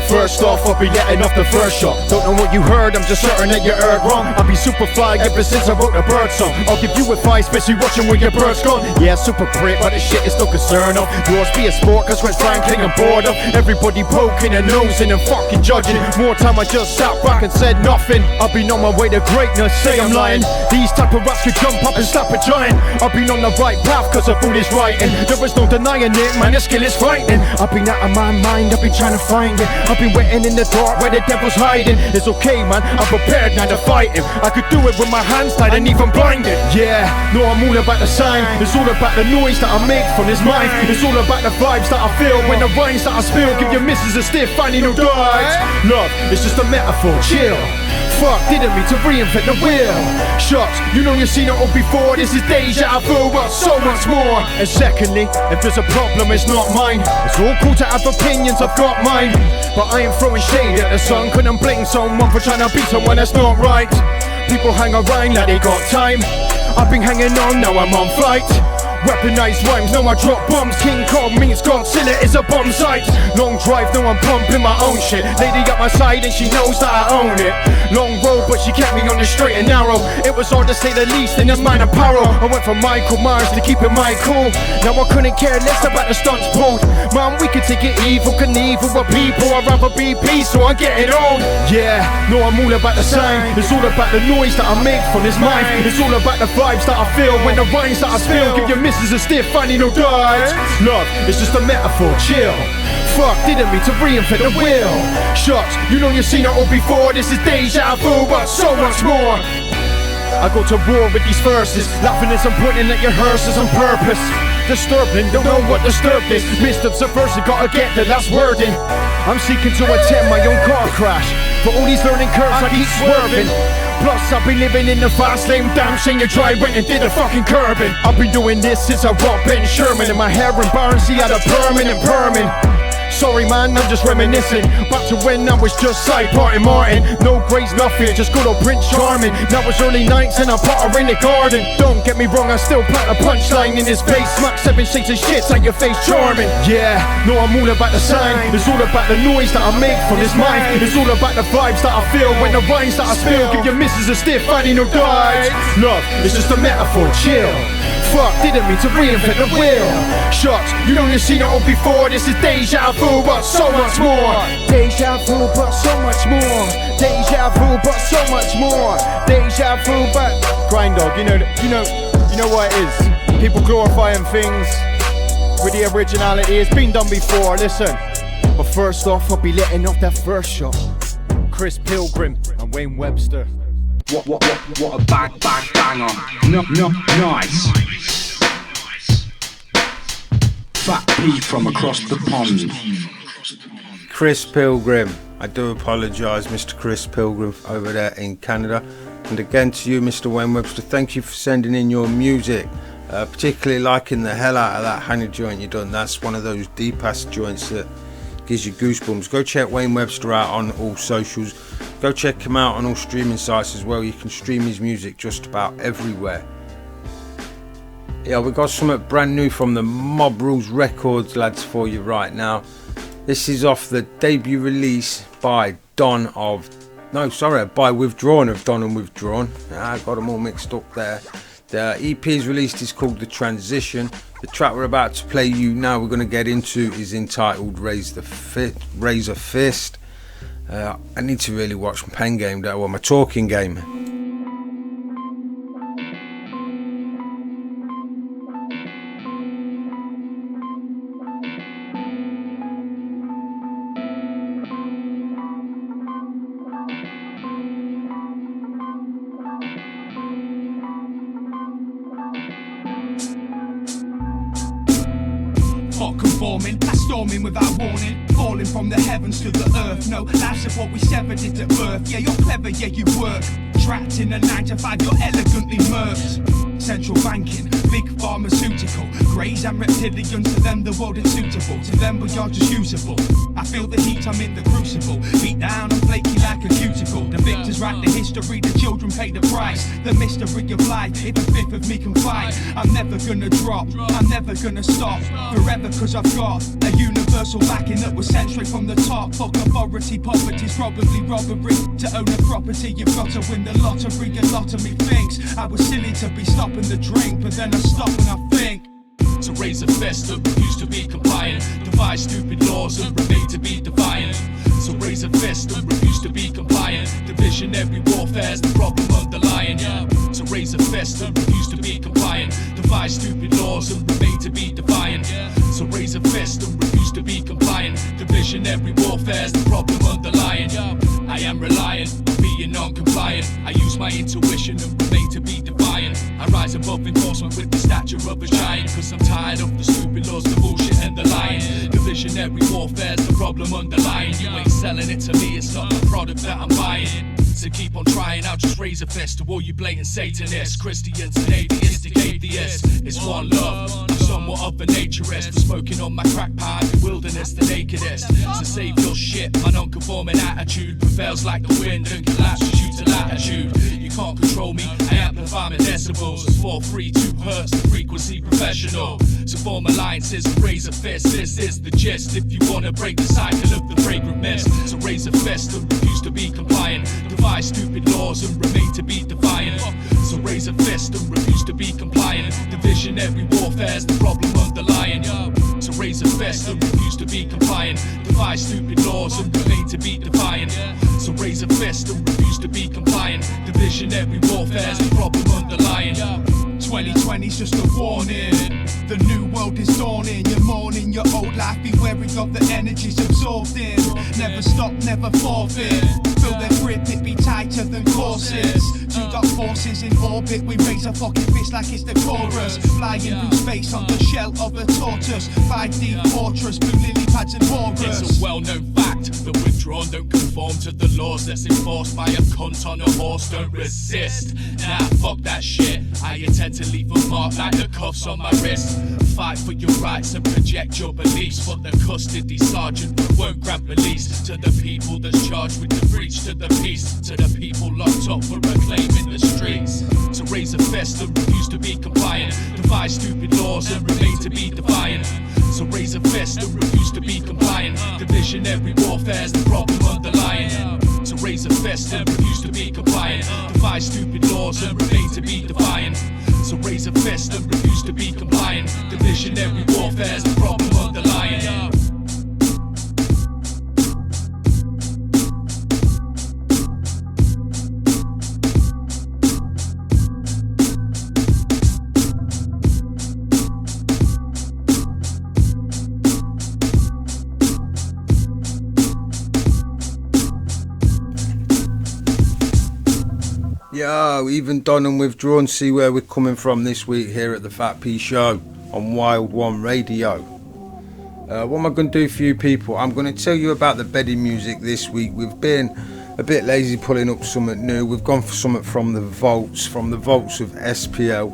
First off, I'll be letting off the first shot. Don't know what you heard, I'm just certain that you heard wrong. I'll be super fly ever since I wrote the bird song. I'll give you advice, especially watching when your bird's gone. Yeah, super great, but this shit is no concern of. Yours be a sport, cause when frankly I'm bored of everybody poking their nose in and fucking judging. More time I just sat back and said nothing. I've been on my way to greatness, say I'm lying. These type of rats could jump up and slap a giant. I've been on the right path cause I thought it's writing. There is no denying it, man, the skill is frightening. I've been out of my mind, I've been trying to find it. I've been waiting in the dark where the devil's hiding. It's okay, man, I'm prepared now to fight him. I could do it with my hands tied and even blinded. Yeah, no, I'm all about the sign. It's all about the noise that I make from his mind. It's all about the vibes that I feel when the rhymes that I spill give your missus a stiff, finding no dives. Love, it's just a metaphor, chill. Fuck, didn't mean to reinvent the wheel. Shots, you know you've seen it all before. This is deja vu, but so much more. And secondly, if there's a problem, it's not mine. It's all cool to have opinions, I've got mine. But I ain't throwing shade at the sun. Couldn't blame someone for trying to beat someone that's not right. People hang around like they got time. I've been hanging on, now I'm on flight. Weaponized rhymes, no I drop bombs. King Kong means Godzilla is a bomb site. Long drive, no I'm pumping my own shit. Lady at my side and she knows that I own it. Long road but she kept me on the straight and narrow. It was hard to say the least in this mine apparel. I went from Michael Myers to keeping my cool. Now I couldn't care less about the stunts pulled. Man, we could take it evil, Knievel with people. I'd rather be peace, so I'm getting old. Yeah, no I'm all about the sound. It's all about the noise that I make from this mind. It's all about the vibes that I feel when the rhymes that I spill. Give your missus a stiff, finding no dives. Love, it's just a metaphor, chill. Fuck, didn't mean to reinvent the wheel. Shucks, you know you've seen it all before. This is deja vu, but so much more. I go to war with these verses, laughing as I'm pointing at your hearses on purpose. Disturbing, don't know what disturbed is. Missed up subversive, gotta get the last word in. I'm seeking to attend my own car crash. For all these learning curves I keep swerving. Plus I've been living in the fast lane. Damn shame you tried, went and did a fucking curbing. I've been doing this since I rocked Ben Sherman. And my hair and Barnes, he had a permanent. Sorry man, I'm just reminiscing back to when I was just like Martin Martin. No grades, nothing, just good old Prince Charming. Now it's early nights and I potter in the garden. Don't get me wrong, I still plant a punchline in his face. Smack 7 shades of shit like your face charming. Yeah, no I'm all about the sign. It's all about the noise that I make from this mind. It's all about the vibes that I feel when the rhymes that I spill. Give your missus a stiff, finding no dives. Love, it's just a metaphor, chill. Fuck, didn't mean to reinvent the wheel. Shucks, you know you've seen it all before. This is deja vu, but so much more. Deja vu, but so much more. Deja vu, but so much more. Deja vu, but grind dog, you know what it is. People glorifying things with the originality. It's been done before. Listen, but first off, I'll be letting off that first shot. Chris Pilgrim and Wayne Webster. What a bang on. No, nice. F.A.T.P from across the pond. Chris Pilgrim. I do apologise, Mr. Chris Pilgrim over there in Canada. And again to you, Mr. Wayne Webster, thank you for sending in your music. Particularly liking the hell out of that Hannah joint you done. That's one of those deep ass joints that gives you goosebumps. Go check Wayne Webster out on all socials. Go check him out on all streaming sites as well. You can stream his music just about everywhere. Yeah, we got something brand new from the Mob Rules Records lads for you right now. This is off the debut release by Withdrawn of Don and Withdrawn. I got them all mixed up there. The EP is released is called The Transition. The track we're about to play you now we're going to get into is entitled Raise a Fist. I need to really watch my pen game though, or my talking game. Conforming, storming without warning, falling from the heavens to the earth. No, lives of what we severed is at birth. Yeah, you're clever, yeah, you work. Trapped in a 9 to 5, you're elegantly murked. Central banking, big pharmaceutical, greys and reptilians, to them the world is suitable. To them we are just usable. I feel the heat, I'm in the crucible. Beat down and flaky like a cuticle. The victors write the history, the children pay the price. The mystery of life, if a fifth of me can fight, I'm never gonna drop, I'm never gonna stop. Forever cause I've got a universal backing that was sent straight from the top. Fuck authority, poverty's probably robbery. To own a property, you've got to win the lottery. A lot of me thinks I was silly to be stopping the drink, but then I stop and I think. So raise a fist and refuse to be compliant. Defy stupid laws and remain to be defiant. So raise a fist and refuse to be compliant. Divisionary warfare's the problem underlying. So raise a fist and refuse to be compliant. Defy stupid laws and remain to be defiant. So raise a fist and refuse to be compliant. Divisionary warfare's the problem underlying. I am reliant on being non-compliant. I use my intuition and remain to be defiant. I rise above enforcement with the stature of a giant. Cause I'm tired of the stupid laws, the bullshit and the lying. Divisionary warfare's the problem underlying. You ain't selling it to me, it's not the product that I'm buying. So keep on trying, I'll just raise a fist to all you blatant Satanists, Christians and atheists. It's one love, I'm so somewhat of a naturist. For smoking on my crack pipe, wilderness the nakedest. So save your shit, my non-conforming attitude prevails like the wind and collapses you to latitude. You can't control me, I amplify my decibels. 432 hertz, the frequency professional. So form alliances and raise a fist, this is the gist. If you wanna break the cycle of the fragrant mist, so raise a fist and refuse to be compliant. Defy stupid laws and remain to be defiant. So raise a fist and refuse to be compliant. Divisionary warfare's the problem underlying. So raise a fist and refuse to be compliant. Defy stupid laws and remain to be defiant. So raise a fist and refuse to be compliant. Divisionary warfare's the problem underlying. 2020's just a warning. The new world is dawning. You're mourning your old life. Be wary of the energies absorbed in. Never stop, never forfeit. Feel their grip, it be tighter than corsets. Two dark forces in orbit. We raise a fucking fist like it's the chorus. Flying through space on the shell of a tortoise. 5D fortress, blue lily pads and horrors. It's a well-known fact that withdrawn don't conform to the laws that's enforced by a cunt on a horse. Don't resist. Nah, fuck that shit. I intend to leave a mark like the cuffs on my wrist. Fight for your rights and project your beliefs. But the custody sergeant won't grant release to the people that's charged with the breach to the peace. To the people locked up for reclaiming the streets. So raise a fist and refuse to be compliant. Defy stupid laws and remain to be defiant. So raise a fist and refuse to be compliant. Divisionary warfare's the problem underlying. So raise a fist and refuse to be compliant. Defy stupid laws and remain to be defiant. So raise a fist and refuse to be compliant. Divisionary warfare's the problem underlying. Yo, even done and withdrawn. See where we're coming from this week here at the F.A.T.P show on Wild One Radio. What am I going to do for you people? I'm going to tell you about the bedding music this week. We've been a bit lazy pulling up something new. We've gone for something from the vaults of SPL.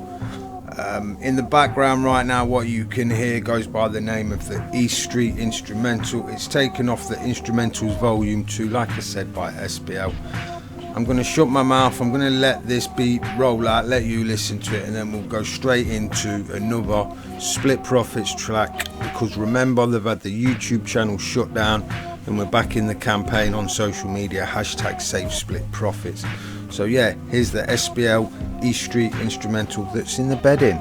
In the background right now, what you can hear goes by the name of the East Street Instrumental. It's taken off the Instrumentals Volume 2, like I said, by SPL. I'm going to shut my mouth, I'm going to let this beat roll out, let you listen to it, and then we'll go straight into another Split Profits track, because remember, they've had the YouTube channel shut down and we're back in the campaign on social media, #Save Split Profits. So yeah, here's the SPL East Street Instrumental that's in the bedding.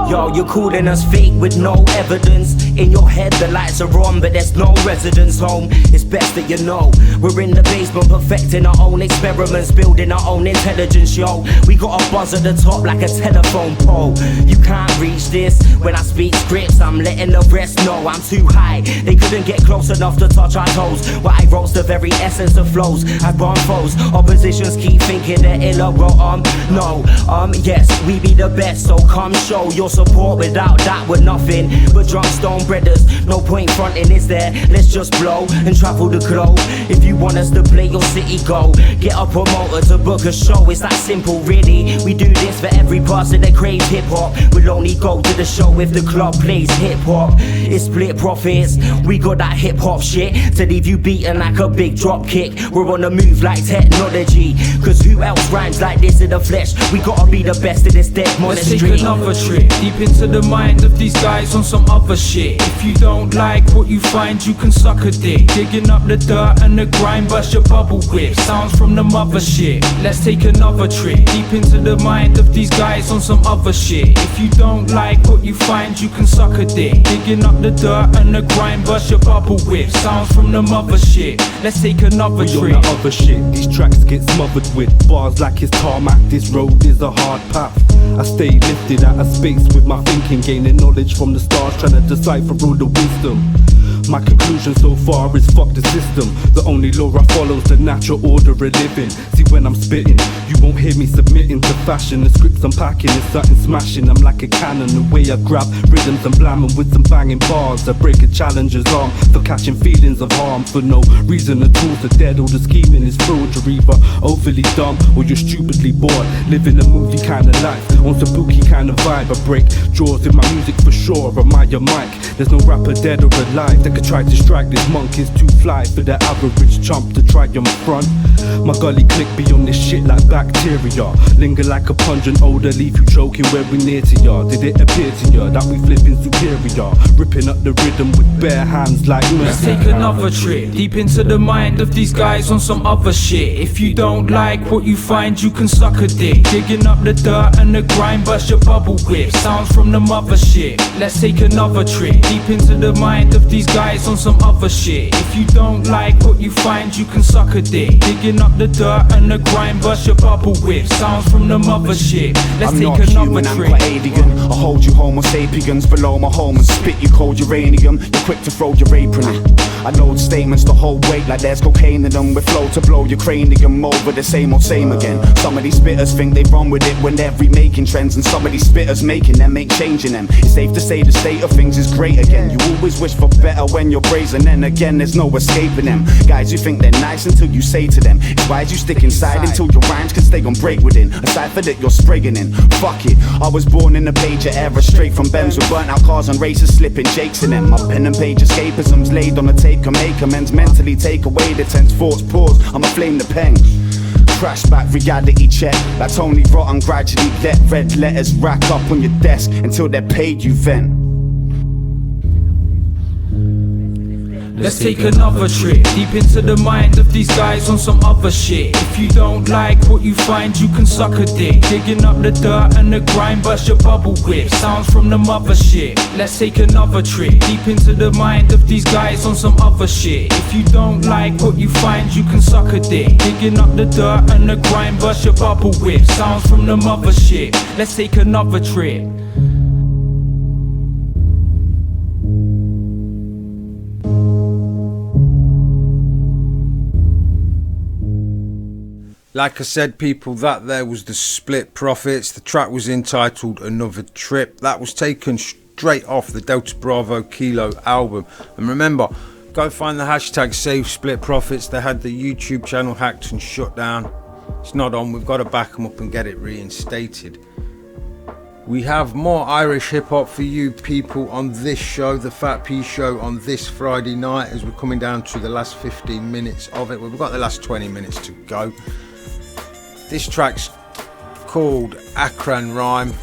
Yo, you're calling us fake with no evidence. In your head the lights are on, but there's no residence home. It's best that you know we're in the basement perfecting our own experiments, building our own intelligence, yo. We got a buzz at the top like a telephone pole. You can't reach this. When I speak scripts, I'm letting the rest know I'm too high. They couldn't get close enough to touch our toes. Why I roast the very essence of flows. I burn foes. Oppositions keep thinking they're iller. Well, no, yes, we be the best. So come show your support. Without that, we're nothing but drunk stone breaders. No point fronting, is there? Let's just blow and travel the globe. If you want us to play your city, go get a promoter to book a show. It's that simple, really. We do this for every person that craves hip hop. We'll only go to the show if the club plays hip hop. It's split profits. We got that hip hop shit to leave you beaten like a big drop kick. We're on the move like technology. Cause who else rhymes like this in the flesh? We gotta be the best in this dead monastery. Let's take another trip deep into the mind of these guys on some other shit. If you don't like what you find, you can suck a dick. Digging up the dirt and the grime, bust your bubble whip. Sounds from the mother shit. Let's take another trip deep into the mind of these guys on some other shit. If you don't like what you find, you can suck a dick. Digging up the dirt and the grime, bust your bubble whip. Sounds from the mother shit. Let's take another trip. On the other shit, these tracks get smothered with bars like it's tarmac. This road is a hard path. I stay lifted out of space with my thinking, gaining knowledge from the stars, trying to decipher all the wisdom. My conclusion so far is fuck the system. The only law I follow's the natural order of living. See when I'm spitting, you won't hear me submitting to fashion. The scripts I'm packing is something smashing. I'm like a cannon, the way I grab rhythms and blamming with some banging bars. I break a challenger's arm for catching feelings of harm for no reason at all. So dead, all the scheming is fraud. You're either overly dumb or you're stupidly bored. Living a movie kind of life on some bookie kind of vibe. I break jaws in my music for sure. Am I your mic? There's no rapper dead or alive that could try to strike. This monk is too fly for the average chump to try and front. My gully click be on this shit like bacteria. Linger like a pungent odor, leave you choking where we near to ya. Did it appear to ya that we flipping superior? Ripping up the rhythm with bare hands like me. Let's take another trip deep into the mind of these guys on some other shit. If you don't like what you find, you can suck a dick. Digging up the dirt and the grime, bust your bubble whip. Sounds from the mother shit. Let's take another trip deep into the mind of these guys on some other shit. If you don't like what you find, you can suck a dick. Digging up the dirt and the grime, bust your bubble whip. Sounds from the mother shit. Let's I'm take not another human, trip. I'm quite alien. I hold you homo sapiens below my home and spit you cold uranium. You're quick to throw your apron in. I load statements to hold weight like there's cocaine in them. With flow to blow your cranium over the same old same again. Some of these spitters think they run with it when they're remaking trends, and some of these spitters making them ain't changing them. It's safe to say the state of things is great again. You always wish for better when you're brazen, then again there's no escaping them. Guys who think they're nice until you say to them, it's wise you stick inside until your rhymes can stay on break within. Aside for that you're spraying in. Fuck it, I was born in the pager era, straight from Benz with burnt out cars and races slipping jakes in them. My pen and page escapisms laid on the tape can make amends, mentally take away the tense thoughts. Pause, I'ma flame the pen. Crash back reality check. Like Tony Rotten gradually let red letters rack up on your desk until they're paid you then. Let's take another trip deep into the mind of these guys on some other shit. If you don't like what you find, you can suck a dick. Digging up the dirt and the grime, bust your bubble whip. Sounds from the mother shit. Let's take another trip deep into the mind of these guys on some other shit. If you don't like what you find, you can suck a dick. Digging up the dirt and the grime, bust your bubble whip. Sounds from the mother shit. Let's take another trip. Like I said, people, that there was the Split Profits. The track was entitled Another Trip. That was taken straight off the Delta Bravo Kilo album. And remember, go find the hashtag Save Split Profits. They had the YouTube channel hacked and shut down. It's not on. We've got to back them up and get it reinstated. We have more Irish hip-hop for you people on this show, the F.A.T.P show, on this Friday night, as we're coming down to the last 15 minutes of it. We've got the last 20 minutes to go. This track's called Akran Rhyme.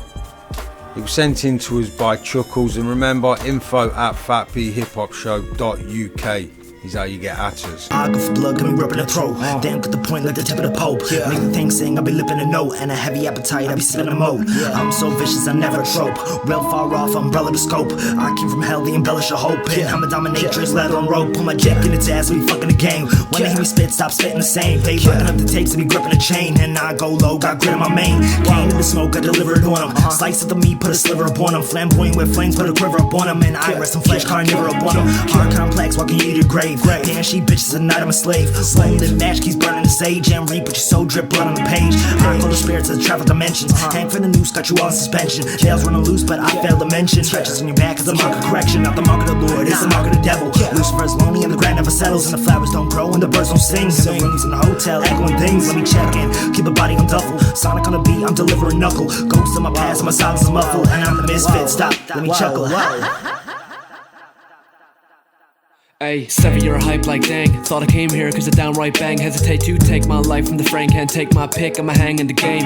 It was sent in to us by Chuckles, and remember, info@fatphiphopshow.uk. is how you get at us. I go for blood, got me ripping the throat. Damn, got the point like the tip of the Pope. Make the thing sing, I be lipping a note. And a heavy appetite, I be sipping a moat. I'm so vicious, I never trope. Real far off, umbrella the scope. I came from hell, the embellish a hope. And I'm a dominatrix, leather on rope. Pull my jack in its ass, we fucking the game. When they hear me spit, stop spitting the same. They ripping up the tapes, I be gripping the chain. And I go low, got grit in my mane. Came in the smoke, I deliver it on them. Slice of the meat, put a sliver upon them. Flamboyant with flames, put a quiver upon them. And I rest some flesh, carnivore upon them. Hard complex, walking you to your grave. Damn, she bitches, at night I'm a slave. Swollen match keeps burning the sage. And reap what you sow, drip blood on the page. I call the spirits of the travel dimensions. Hang for the noose, got you all in suspension. Jails running loose, but I failed to mention. Stretches in your back is the mark of correction. Not the mark of the Lord, it's the mark of the devil. Lucifer's lonely and the ground never settles. And the flowers don't grow and the birds don't sing. And the rooms in the hotel echoing things. Let me check in, keep a body on duffel. Sonic on the beat, I'm delivering knuckle. Ghosts in my past, my silence is muffled. And I'm the misfit, stop, let me chuckle. Ayy, 7-year hype like dang. Thought I came here cause I downright bang. Hesitate to take my life from the frame. Can't take my pick, I'ma hang in the game.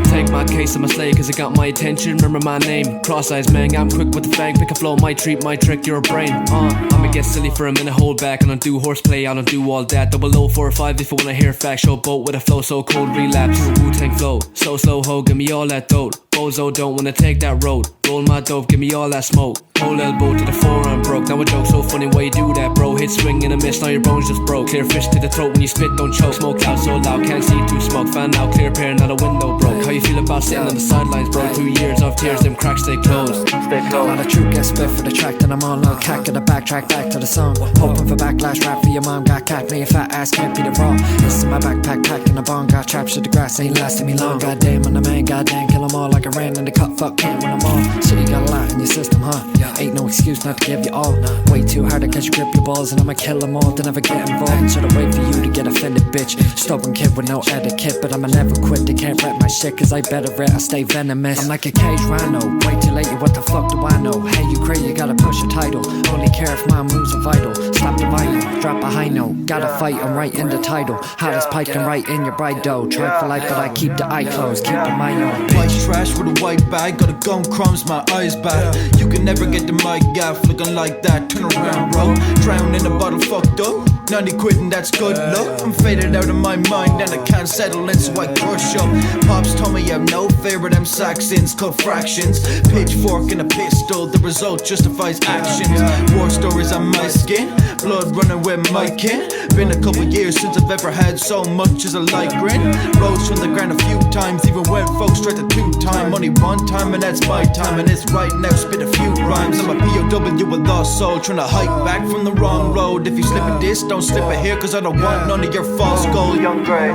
Take my case, I'm a slave cause it got my attention. Remember my name, cross-eyes man. I'm quick with the fang, pick a flow, might treat, might trick your brain. I'ma get silly for a minute, hold back. I don't do horseplay, I don't do all that. 004 if you wanna hear facts. Show boat with a flow so cold, relapse. Wu-Tang flow, so slow ho, give me all that dope. Bozo don't wanna take that road. Roll my dope, give me all that smoke. Whole elbow to the forearm broke. Now a joke so funny why you do that, bro. Hit swing and a miss, now your bones just broke. Clear fish to the throat when you spit, don't choke. Smoke cloud so loud, can't see through smoke. Fan out, clear pair, not a window broke. How you feel about sitting on the sidelines, bro? 2 years of tears, them cracks stay closed. A lot of truth gets spit for the track, then I'm on low cack. Gotta backtrack back to the song. Hoping for backlash, rap for your mom. Got cat, me a fat ass, can't be the wrong. This in my backpack, packing a bong. Got traps to the grass, ain't lasting me long. Goddamn on the man, goddamn kill them all like I ran in the cut. Fuck can't win them all. So you got a lot in your system, huh? Ain't no excuse not to give you all. Way too hard to catch you grip your balls, and I'ma kill them all to never get involved. Should've wait for you to get offended, bitch. Stubborn kid with no etiquette, but I'ma never quit. They can't rep my shit, cause I better it, I stay venomous. I'm like a cage rhino, way too late, what the fuck do I know? Hey, you crazy, you gotta push a title. Only care if my moves are vital. Stop the vinyl, drop a high note. Gotta fight, I'm right in the title. Hottest pike and right in your bride dough. Try for life, but I keep the eye closed, keep the mind on. White trash with a white bag, got a gum crumbs, my eyes back. You can never get the mic gaff looking like that. Turn around, bro. Drown in a bottle, fucked up. 90 quitting, that's good luck. I'm faded out of my mind and I can't settle in, so I crush up. Pops told me I'm no favorite, them Saxons cut fractions. Pitchfork and a pistol, the result justifies actions. War stories on my skin, blood running with my kin. Been a couple years since I've ever had so much as a light grin. Rose from the ground a few times, even when folks tried to 2-time. Only one time and that's my time, and it's right now, spit a few rhymes. I'm a POW, a lost soul, trying to hike back from the wrong road. If you slip at this, don't slip it here, cause I don't want none of your false gold. Young Gray.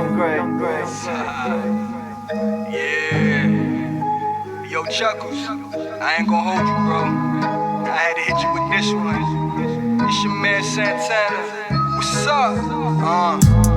Yeah. Yo, Chuckles, I ain't gon' hold you, bro. I had to hit you with this one. It's your man Santana. What's up?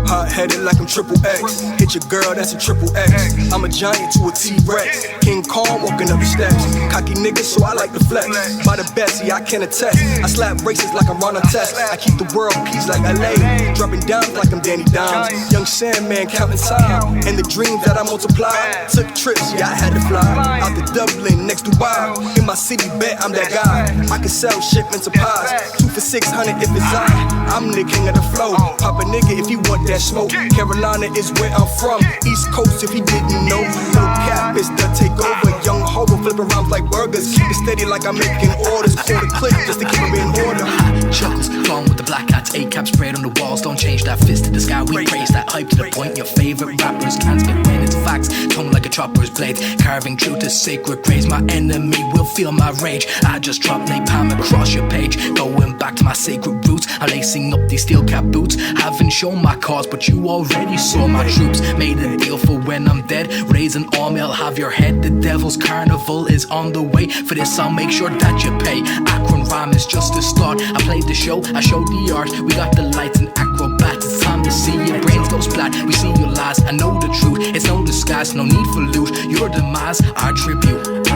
Hot-headed like I'm triple X. Hit your girl, that's a triple X. I'm a giant to a T-Rex. King Kong walking up the steps. Cocky nigga, so I like to flex. By the Bessie, I can attest. I slap races like I'm Ron Test. I keep the world peace like LA. Dropping dimes like I'm Danny Dimes. Young Sandman counting time. And the dreams that I multiply. Took trips, yeah, I had to fly. Out to Dublin, next to Wild. In my city, bet I'm that guy. I can sell shipments of pies. 2 for 600 if it's I'm the king of the flow. Pop a nigga if you want that smoke. Carolina is where I'm from. East Coast if he didn't know. No cap is the takeover. Young hobo flipping around like burgers. Keep it steady like I'm making orders. Pull the clip just to keep it in order. Chuckles, flowing with the black hats. A-cap sprayed on the walls. Don't change that fist to the sky. We praise that hype to the point your favorite rappers can't spit when it's facts. Tongue like a chopper's blade. Carving truth to sacred praise. My enemy will feel my rage. I just dropped napalm across your page. Going back to my sacred roots. I'm lacing up these steel cap boots. Haven't shown my cause, but you already saw my troops. Made a deal for when I'm dead. Raise an army, I'll have your head. The devil's carnival is on the way. For this I'll make sure that you pay. Akron rhyme is just the start. I played the show, I showed the art. We got the lights and acrobats. It's time to see your brains go splat. We see your lies, I know the truth. It's no disguise, no need for loot. Your demise, our tribute.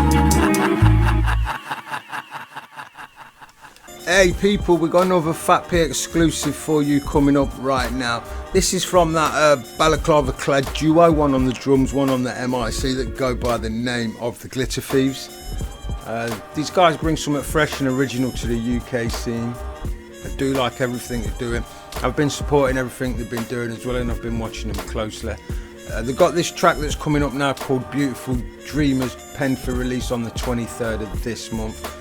Hey people, we got another F.A.T.P exclusive for you coming up right now. This is from that balaclava clad duo, one on the drums, one on the MIC, that go by the name of the Glitter Thieves. These guys bring something fresh and original to the UK scene. do like everything they're doing. I've been supporting everything they've been doing as well, and I've been watching them closely. They've got this track that's coming up now called Beautiful Dreamers, penned for release on the 23rd of this month.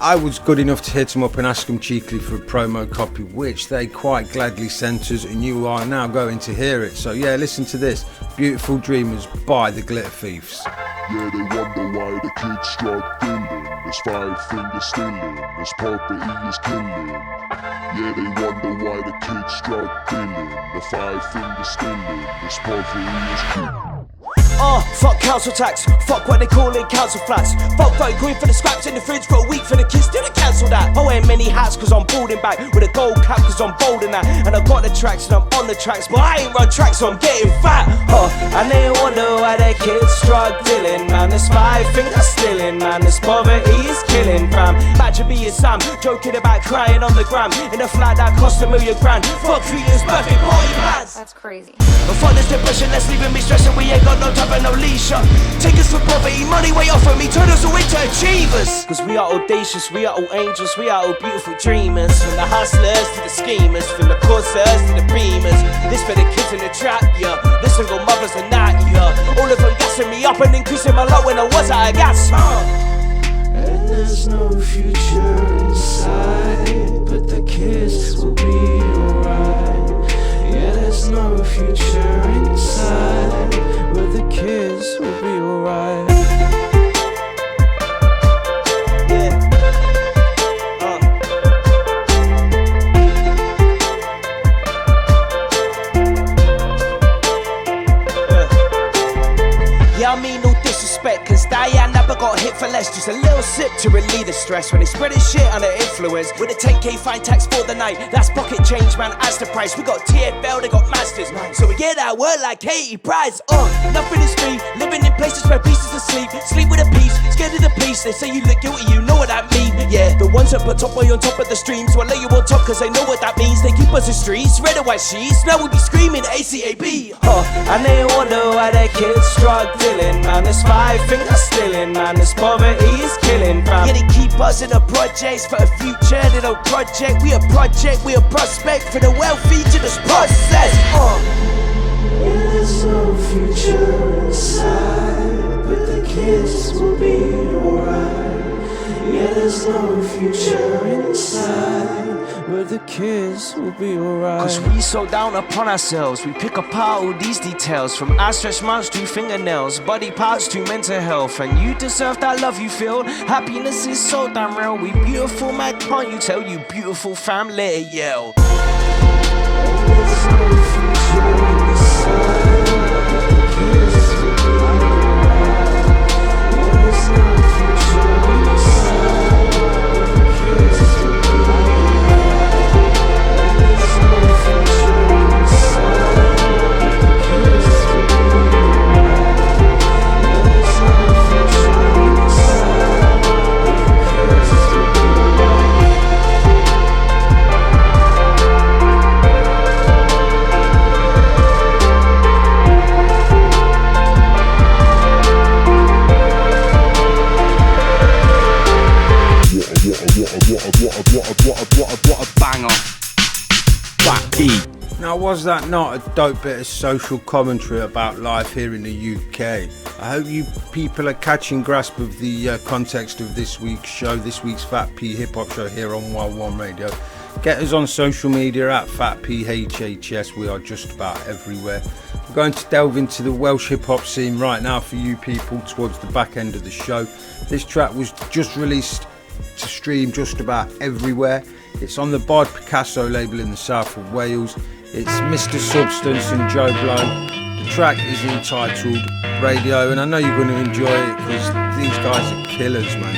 I was good enough to hit them up and ask them cheekily for a promo copy, which they quite gladly sent us, and you are now going to hear it. So yeah, listen to this, Beautiful Dreamers by the Glitter Thieves. Yeah, they wonder why the kids start feeling. There's 5 fingers stealing, there's poverty is killing. Yeah, they wonder why the kids start feeling. The 5 fingers stealing, there's poverty is killing. Fuck council tax, fuck what they call it, council flats. Fuck vote green for the scraps in the fridge for a week for the kids, did I cancel that? I wear many hats cause I'm boarding back, with a gold cap cause I'm bold in that. And I got the tracks and I'm on the tracks, but I ain't run tracks so I'm getting fat. And they wonder why their kids struggling, man. This 5 fingers stealing, man. This poverty is killing, fam. Imagine being Sam, joking about crying on the gram in a flat that cost $1 million grand. Fuck 3 years birthday party plans. That's crazy. But fuck this depression, that's leaving me stressing. We ain't got no time and no leisure. Take us for poverty, money way off of me, turn us all into achievers. Cause we are audacious, we are all angels, we are all beautiful dreamers. From the hustlers to the schemers, from the coursers to the beamers. This for the kids in the trap, yeah. The single mothers and that, yeah. All of them gassing me up and increasing my low when I was out of gas. And there's no future inside, but the kids will be alright. Yeah, there's no future inside, but the kids will be alright. Yeah, I mean no disrespect, cause Diane never got hit for less. Just a little sip to relieve the stress when they spreading shit under influence. With a 10k fine tax for the night, that's pocket change, man, as the price. We got TFL, they got masters, so we get our word like Katie Price. Nothing is free, living in places where beasts asleep. Sleep with a piece, scared of the police. They say you look guilty, you know what that mean. Yeah, the ones that put top boy on top of the stream, so I lay you on top cause they know what that means. They keep us in streets, red or white sheets, now we be screaming ACAB. And they wonder why their kids struggling, man. This 5 fingers stealing, man. This poverty is killing, fam. Yeah, they keep us in the projects for a future, they don't project. We a project, we a prospect for the wealthy to this process. Yeah, there's no future inside, but the kids will be alright. Yeah, there's no future inside, but the kids will be alright. Cause we so down upon ourselves, we pick apart all these details. From outstretched mouths to fingernails, body parts to mental health. And you deserve that love you feel. Happiness is so damn real. We beautiful, man, can't you tell? You beautiful fam, let it yell. There's no future inside, the kids will be alright. Yeah, there's no future inside, the kids will be alright. There's no future inside, the kids will be alright. Yeah, there's no future inside, the kids will be alright. What a banger. F.A.T.P. Now, was that not a dope bit of social commentary about life here in the UK? I hope you people are catching grasp of the context of this week's show, this week's F.A.T.P hip hop show here on Wild One Radio. Get us on social media at F.A.T.P HHS. We are just about everywhere. We're going to delve into the Welsh hip hop scene right now for you people towards the back end of the show. This track was just released to stream just about everywhere. It's on the Bard Picasso label in the south of Wales. It's Mr. Substance and Joe Blow. The track is entitled Radio, and I know you're going to enjoy it because these guys are killers, man.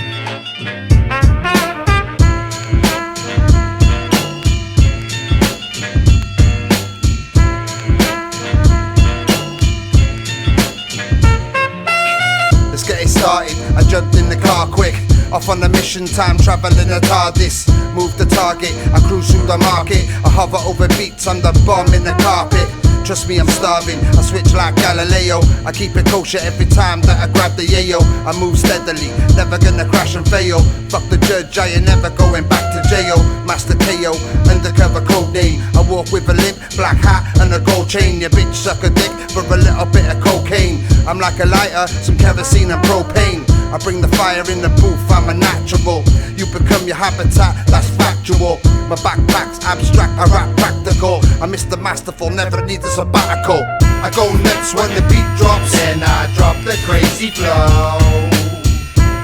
Let's get it started. I jumped in the car quick. Off on the mission, time travelling a TARDIS. Move the target, I cruise through the market. I hover over beats on the bomb in the carpet. Trust me, I'm starving. I switch like Galileo. I keep it kosher every time that I grab the yayo. I move steadily, never gonna crash and fail. Fuck the judge, I ain't never going back to jail. Master KO, undercover code name. I walk with a limp, black hat and a gold chain. Your bitch suck a dick for a little bit of cocaine. I'm like a lighter, some kerosene and propane. I bring the fire in the booth, I'm a natural. You become your habitat, that's factual. My backpack's abstract, I rap practical. I'm Mr. Masterful, never need a sabbatical. I go nuts when the beat drops, then I drop the crazy flow.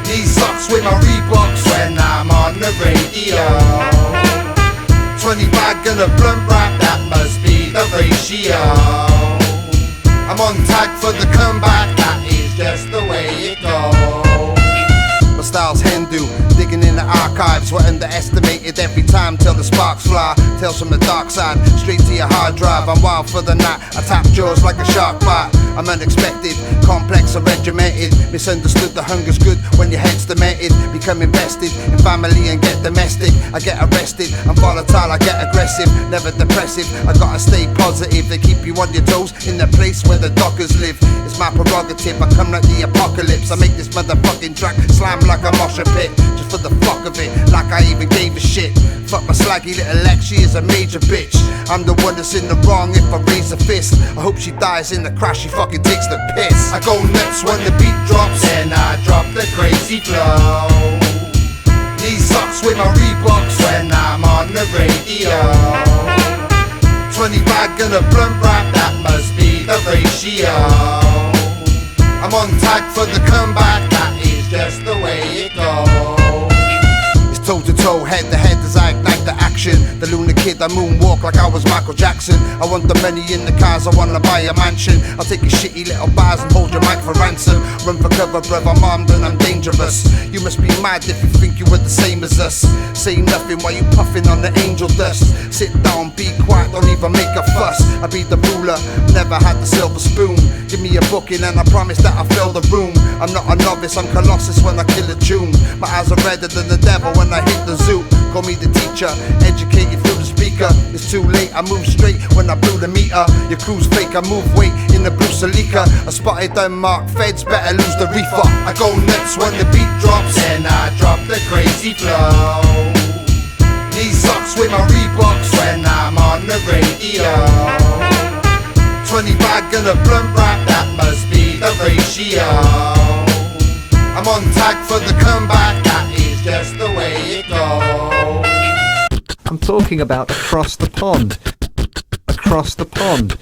These socks with my Reeboks when I'm on the radio. 20 bag and a blunt wrap, that must be the ratio. I'm on tag for the comeback, that is just the way it goes. My style's Hindu, digging in the archives. We're underestimated every time till the sparks fly. Tales from the dark side, straight to your hard drive. I'm wild for the night, I tap jaws like a shark bite. I'm unexpected, complex and regimented. Misunderstood, the hunger's good when your head's demented. Become invested in family and get domestic. I get arrested, I'm volatile, I get aggressive. Never depressive, I gotta stay positive. They keep you on your toes in the place where the dockers live. It's my prerogative, I come like the apocalypse. I make this motherfucking track slam like a mosh pit. Just for the fuck of it, like I even gave a shit. Fuck my slaggy little ex, she is a major bitch. I'm the one that's in the wrong if I raise a fist. I hope she dies in the crash, she fucking takes the piss. I go nuts when the beat drops, then I drop the crazy flow. These socks with my Reeboks when I'm on the radio. 20 bag and a blunt wrap, that must be the ratio. I'm on tag for the comeback, that is just the way it goes. It's toe to toe, head to head as I ignite the action. The lunar kid, I moonwalk like I was Michael Jackson. I want the money in the cars, I wanna buy a mansion. I'll take your shitty little bars and hold your mic for ransom. Run for cover, bruv, I'm armed and I'm dangerous. You must be mad if you think you were the same as us. Say nothing while you puffing on the angel dust. Sit down, be quiet, don't even make a fuss. I be the ruler, never had the silver spoon. Give me a booking and I promise that I'll fill the room. I'm not a novice, I'm Colossus when I kill a tune. My eyes are redder than the devil when I hit the zoo. Call me the teacher, educated through the speaker. It's too late, I move straight when I blew the meter. Your crew's fake, I move weight in the blue Salika. I spotted them marked feds, better lose the reefer. I go nuts when the beat drops, then I drop the crazy flow. These socks with my Reeboks when I'm on the radio. 20 bag and a blunt wrap, that must be the ratio. I'm on tag for the comeback, that is just the way it goes. I'm talking about across the pond. Across the pond.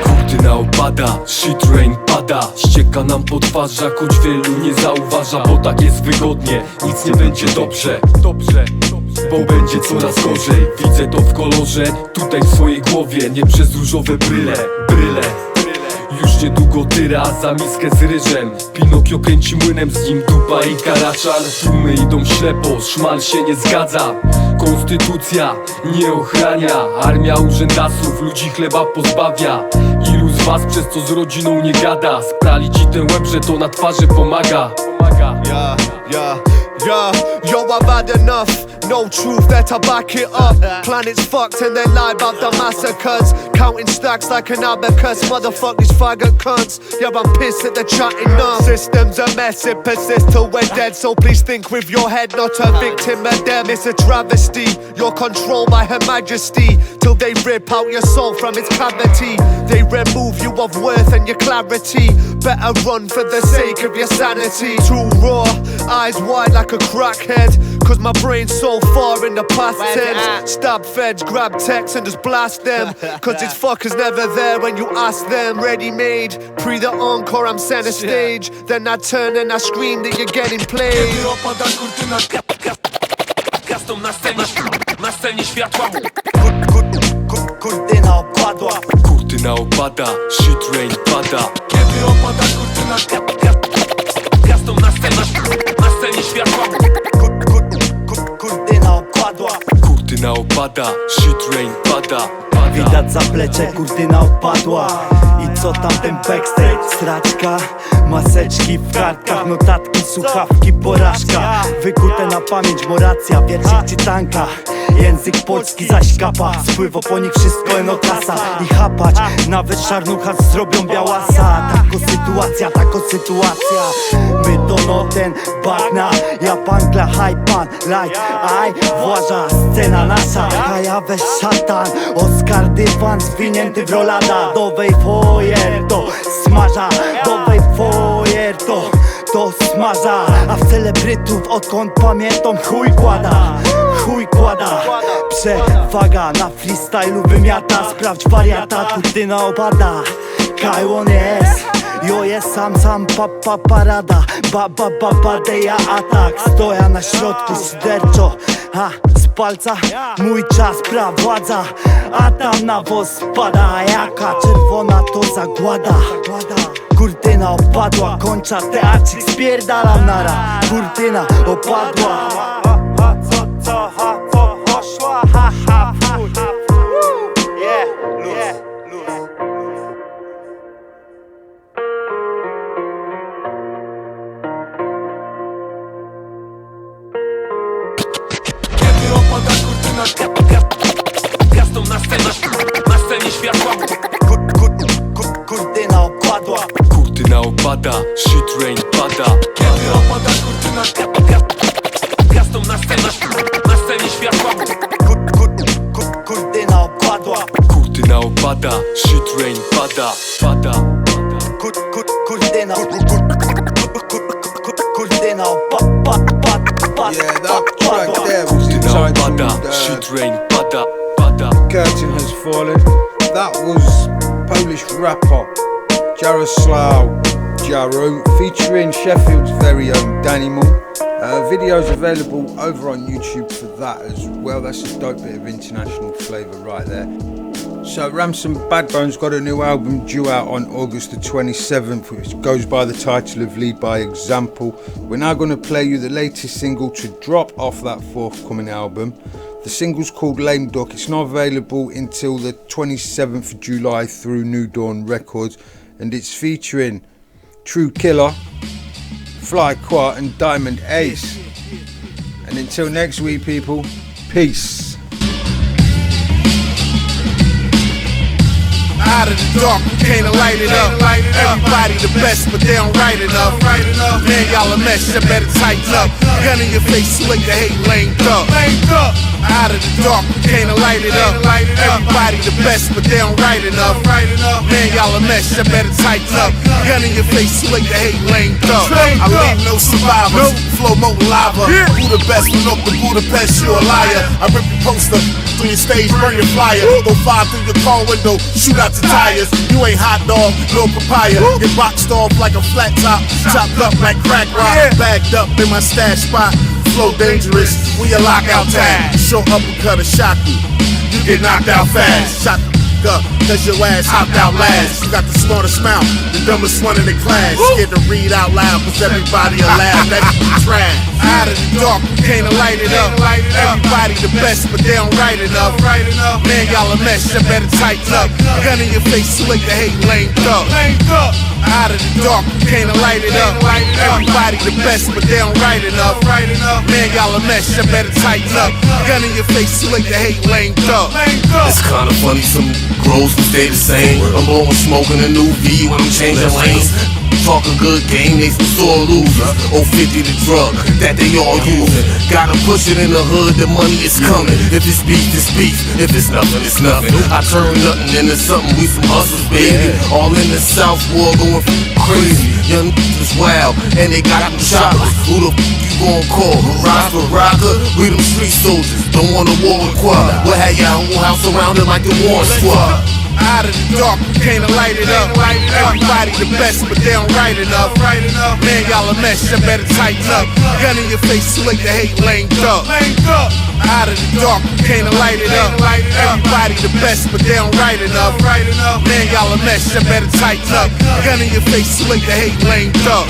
Kurtyna opada, shit rain pada. Ścieka nam po twarzach, choć wielu nie zauważa. Bo tak jest wygodnie, nic nie będzie dobrze. Bo będzie coraz gorzej. Widzę to w kolorze, tutaj w swojej głowie. Nie przez różowe bryle. Już niedługo tyra za miskę z ryżem. Pinokio kręci młynem, z nim dupa i karaczan. Tłumy idą ślepo, szmal się nie zgadza. Konstytucja nie ochrania. Armia urzędasów ludzi chleba pozbawia. Ilu z was przez co z rodziną nie gada? Sprali ci ten łeb, że to na twarzy pomaga. Yo, I've had enough. No truth there to back it up. Planet's fucked and they lie about the massacres. Counting stacks like an abacus. Motherfuck these faggot cunts. Yeah, I'm pissed that they're chatting up. System's a mess, it persists till we're dead. So please think with your head, not a victim of them. It's a travesty, you're controlled by Her Majesty. Till they rip out your soul from its cavity. They remove you of worth and your clarity. Better run for the sake of your sanity. Too raw, eyes wide like a crackhead. Cause my brain's so far in the past tense. Stab feds, grab texts and just blast them. Cause these fuckers never there when you ask them. Ready made, pre the encore I'm center stage. Then I turn and I scream that you're getting played. Kiedy opada kurtyna, gasną na scenie światła. Kurtyna opadła. Kurtyna opada, shit rain pada. Kiedy opada kurtyna, gasną na scenie światła. Kurtyna opadła. Kurtyna opada, shit rain pada. Widać zaplecze, kurtyna opadła. I co tam ten backstage? Straczka, Maseczki w kartkach, notatki, słuchawki, porażka. Wykute na pamięć, bo racja, wiercik czy tanka. Język polski zaś kapa, spływa po nich wszystko enoklasa. I chapać, nawet czarnucha zrobią białasa. Tako sytuacja. My to no ten bagna, ja pankla, high pan, like, aj, właża, scena nasza. Kaja weź szatan, Oskar dywan zwinięty w rolada. Dowej foyer to smaża, dowej foyer to smaża. A w celebrytów odkąd pamiętam chuj kłada. Przewaga na freestylu wymiata. Sprawdź wariata, kurtyna opada. Kajłon jest, jo jest sam parada. Badeja atak, stoja na środku szyderczo. Z palca mój czas, prawładza. A tam na woz spada, jaka czerwona to zagłada. Kurtyna opadła, kończa teatrzyk, spierdalam nara. Kurtyna opadła. Poszła, fuj. Kiedy opada kurtyna, gasną na scenie światła. Kurtyna opadła. Kurtyna opada, shit rain pada. Kiedy opada kurtyna, gasną na scenie światła. Kurtyna opadła. Kurtyna opada, shit rain pada. Kurtyna opadła. Yeah, that track there was entitled shit rain pada. Curtain Has Fallen. That was Polish rapper Jaroslaw Jaro featuring Sheffield's very own Danny Moore. Videos available over on YouTube for that as well. That's a dope bit of international flavour right there. So Ramson Bad Bones got a new album due out on August the 27th, which goes by the title of Lead by Example. We're now going to play you the latest single to drop off that forthcoming album. The single's called Lame Duck. It's not available until the 27th of July through New Dawn Records, and it's featuring True Killer, Fly Quart and Diamond Ace. And until next week, people, peace. Out of the dark, we can't light it up. Everybody the best, but they don't write enough. Man, y'all a mess, you better tighten up. Gun in your face, slick the hate, lame up. Out of the dark, we can't light it up. Everybody the best, but they don't write enough. Man, y'all a mess, you better tighten up. Gun in your face, slick the hate, lame up. I leave no survivors, flow molten lava. Who the best, went up to Budapest, you a liar. I rip your poster through your stage, burn your flyer. Go fire through your car window, shoot out the tires. You ain't hot dog, little papaya. Get boxed off like a flat top, chopped up like crack rock. Bagged up in my stash spot, flow dangerous. When you lock out time, short uppercut or shock you. You get knocked out fast. Shot up, cause your ass hopped out last. You got the smartest mouth, the dumbest one in the class. Scared to read out loud, cause everybody will laugh. That trash. Out of the dark, we can't light it up. Everybody the best, but they don't write enough. Man, y'all a mess, you better tighten up. Gun in your face, slick the hate, lame up. Out of the dark, we can't light it up. Everybody the best, but they don't write enough. Man, y'all a mess, you better tighten up. Gun in your face, slick the hate, lame up. It's kinda funny, some grows can stay the same. I'm blowing smoke in a new V when I'm changing lanes. Talk a good game, they some sore losers. 050 the drug that they all using. Gotta push it in the hood, the money is coming. If it's beef, it's beef. If it's nothing, it's nothing. I turn nothing into something, we some hustlers, baby. All in the South, war going crazy. Young is wild, and they got them choppers. Who the you gon' call? Rise for rocker? We them street soldiers, don't want a war with quad. We'll have your whole house surrounded like the war squad. Out of the dark, we can't light it up. Everybody the best, but they don't write enough. Man, y'all a mess, you better tighten up. Gun in your face, slick the hate, lame up. Out of the dark, we can't light it up. Everybody the best, but they don't write enough. Man, y'all a mess, you better tighten up. Gun in your face, slick the hate, lame up.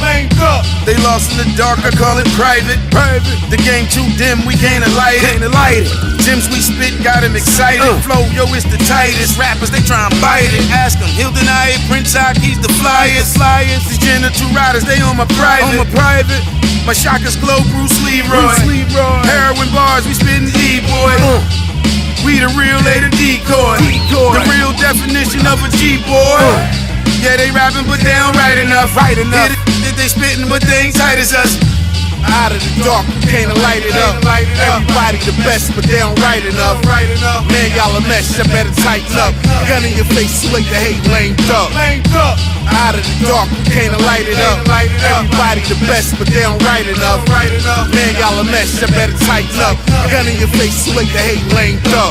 They lost in the dark, I call it private. The game too dim, we can't light it. Gems we spit got them excited. Flow, yo, it's the tightest. Rappers, they try try and bite it. Ask him, he'll deny it. Prince Aki's the flyers. These genital riders, they on my private. My shockers glow, Bruce Leroy. Heroin bars, we spittin' E-boy. We the real, they the decoy. The real definition of a G-boy. Yeah, they rapping, but they don't write enough. Yeah, they spittin', but they ain't tight as us. Out of the dark, you can't light it up. Everybody the best, but they don't write enough. Man, y'all a mess, you better tighten up. Gun in your face, slick the hate, lame duck. Out of the dark, you can't light it up. Everybody the best, but they don't write enough. Man, y'all a mess, you better tighten up. Gun in your face, slick the hate, lame duck.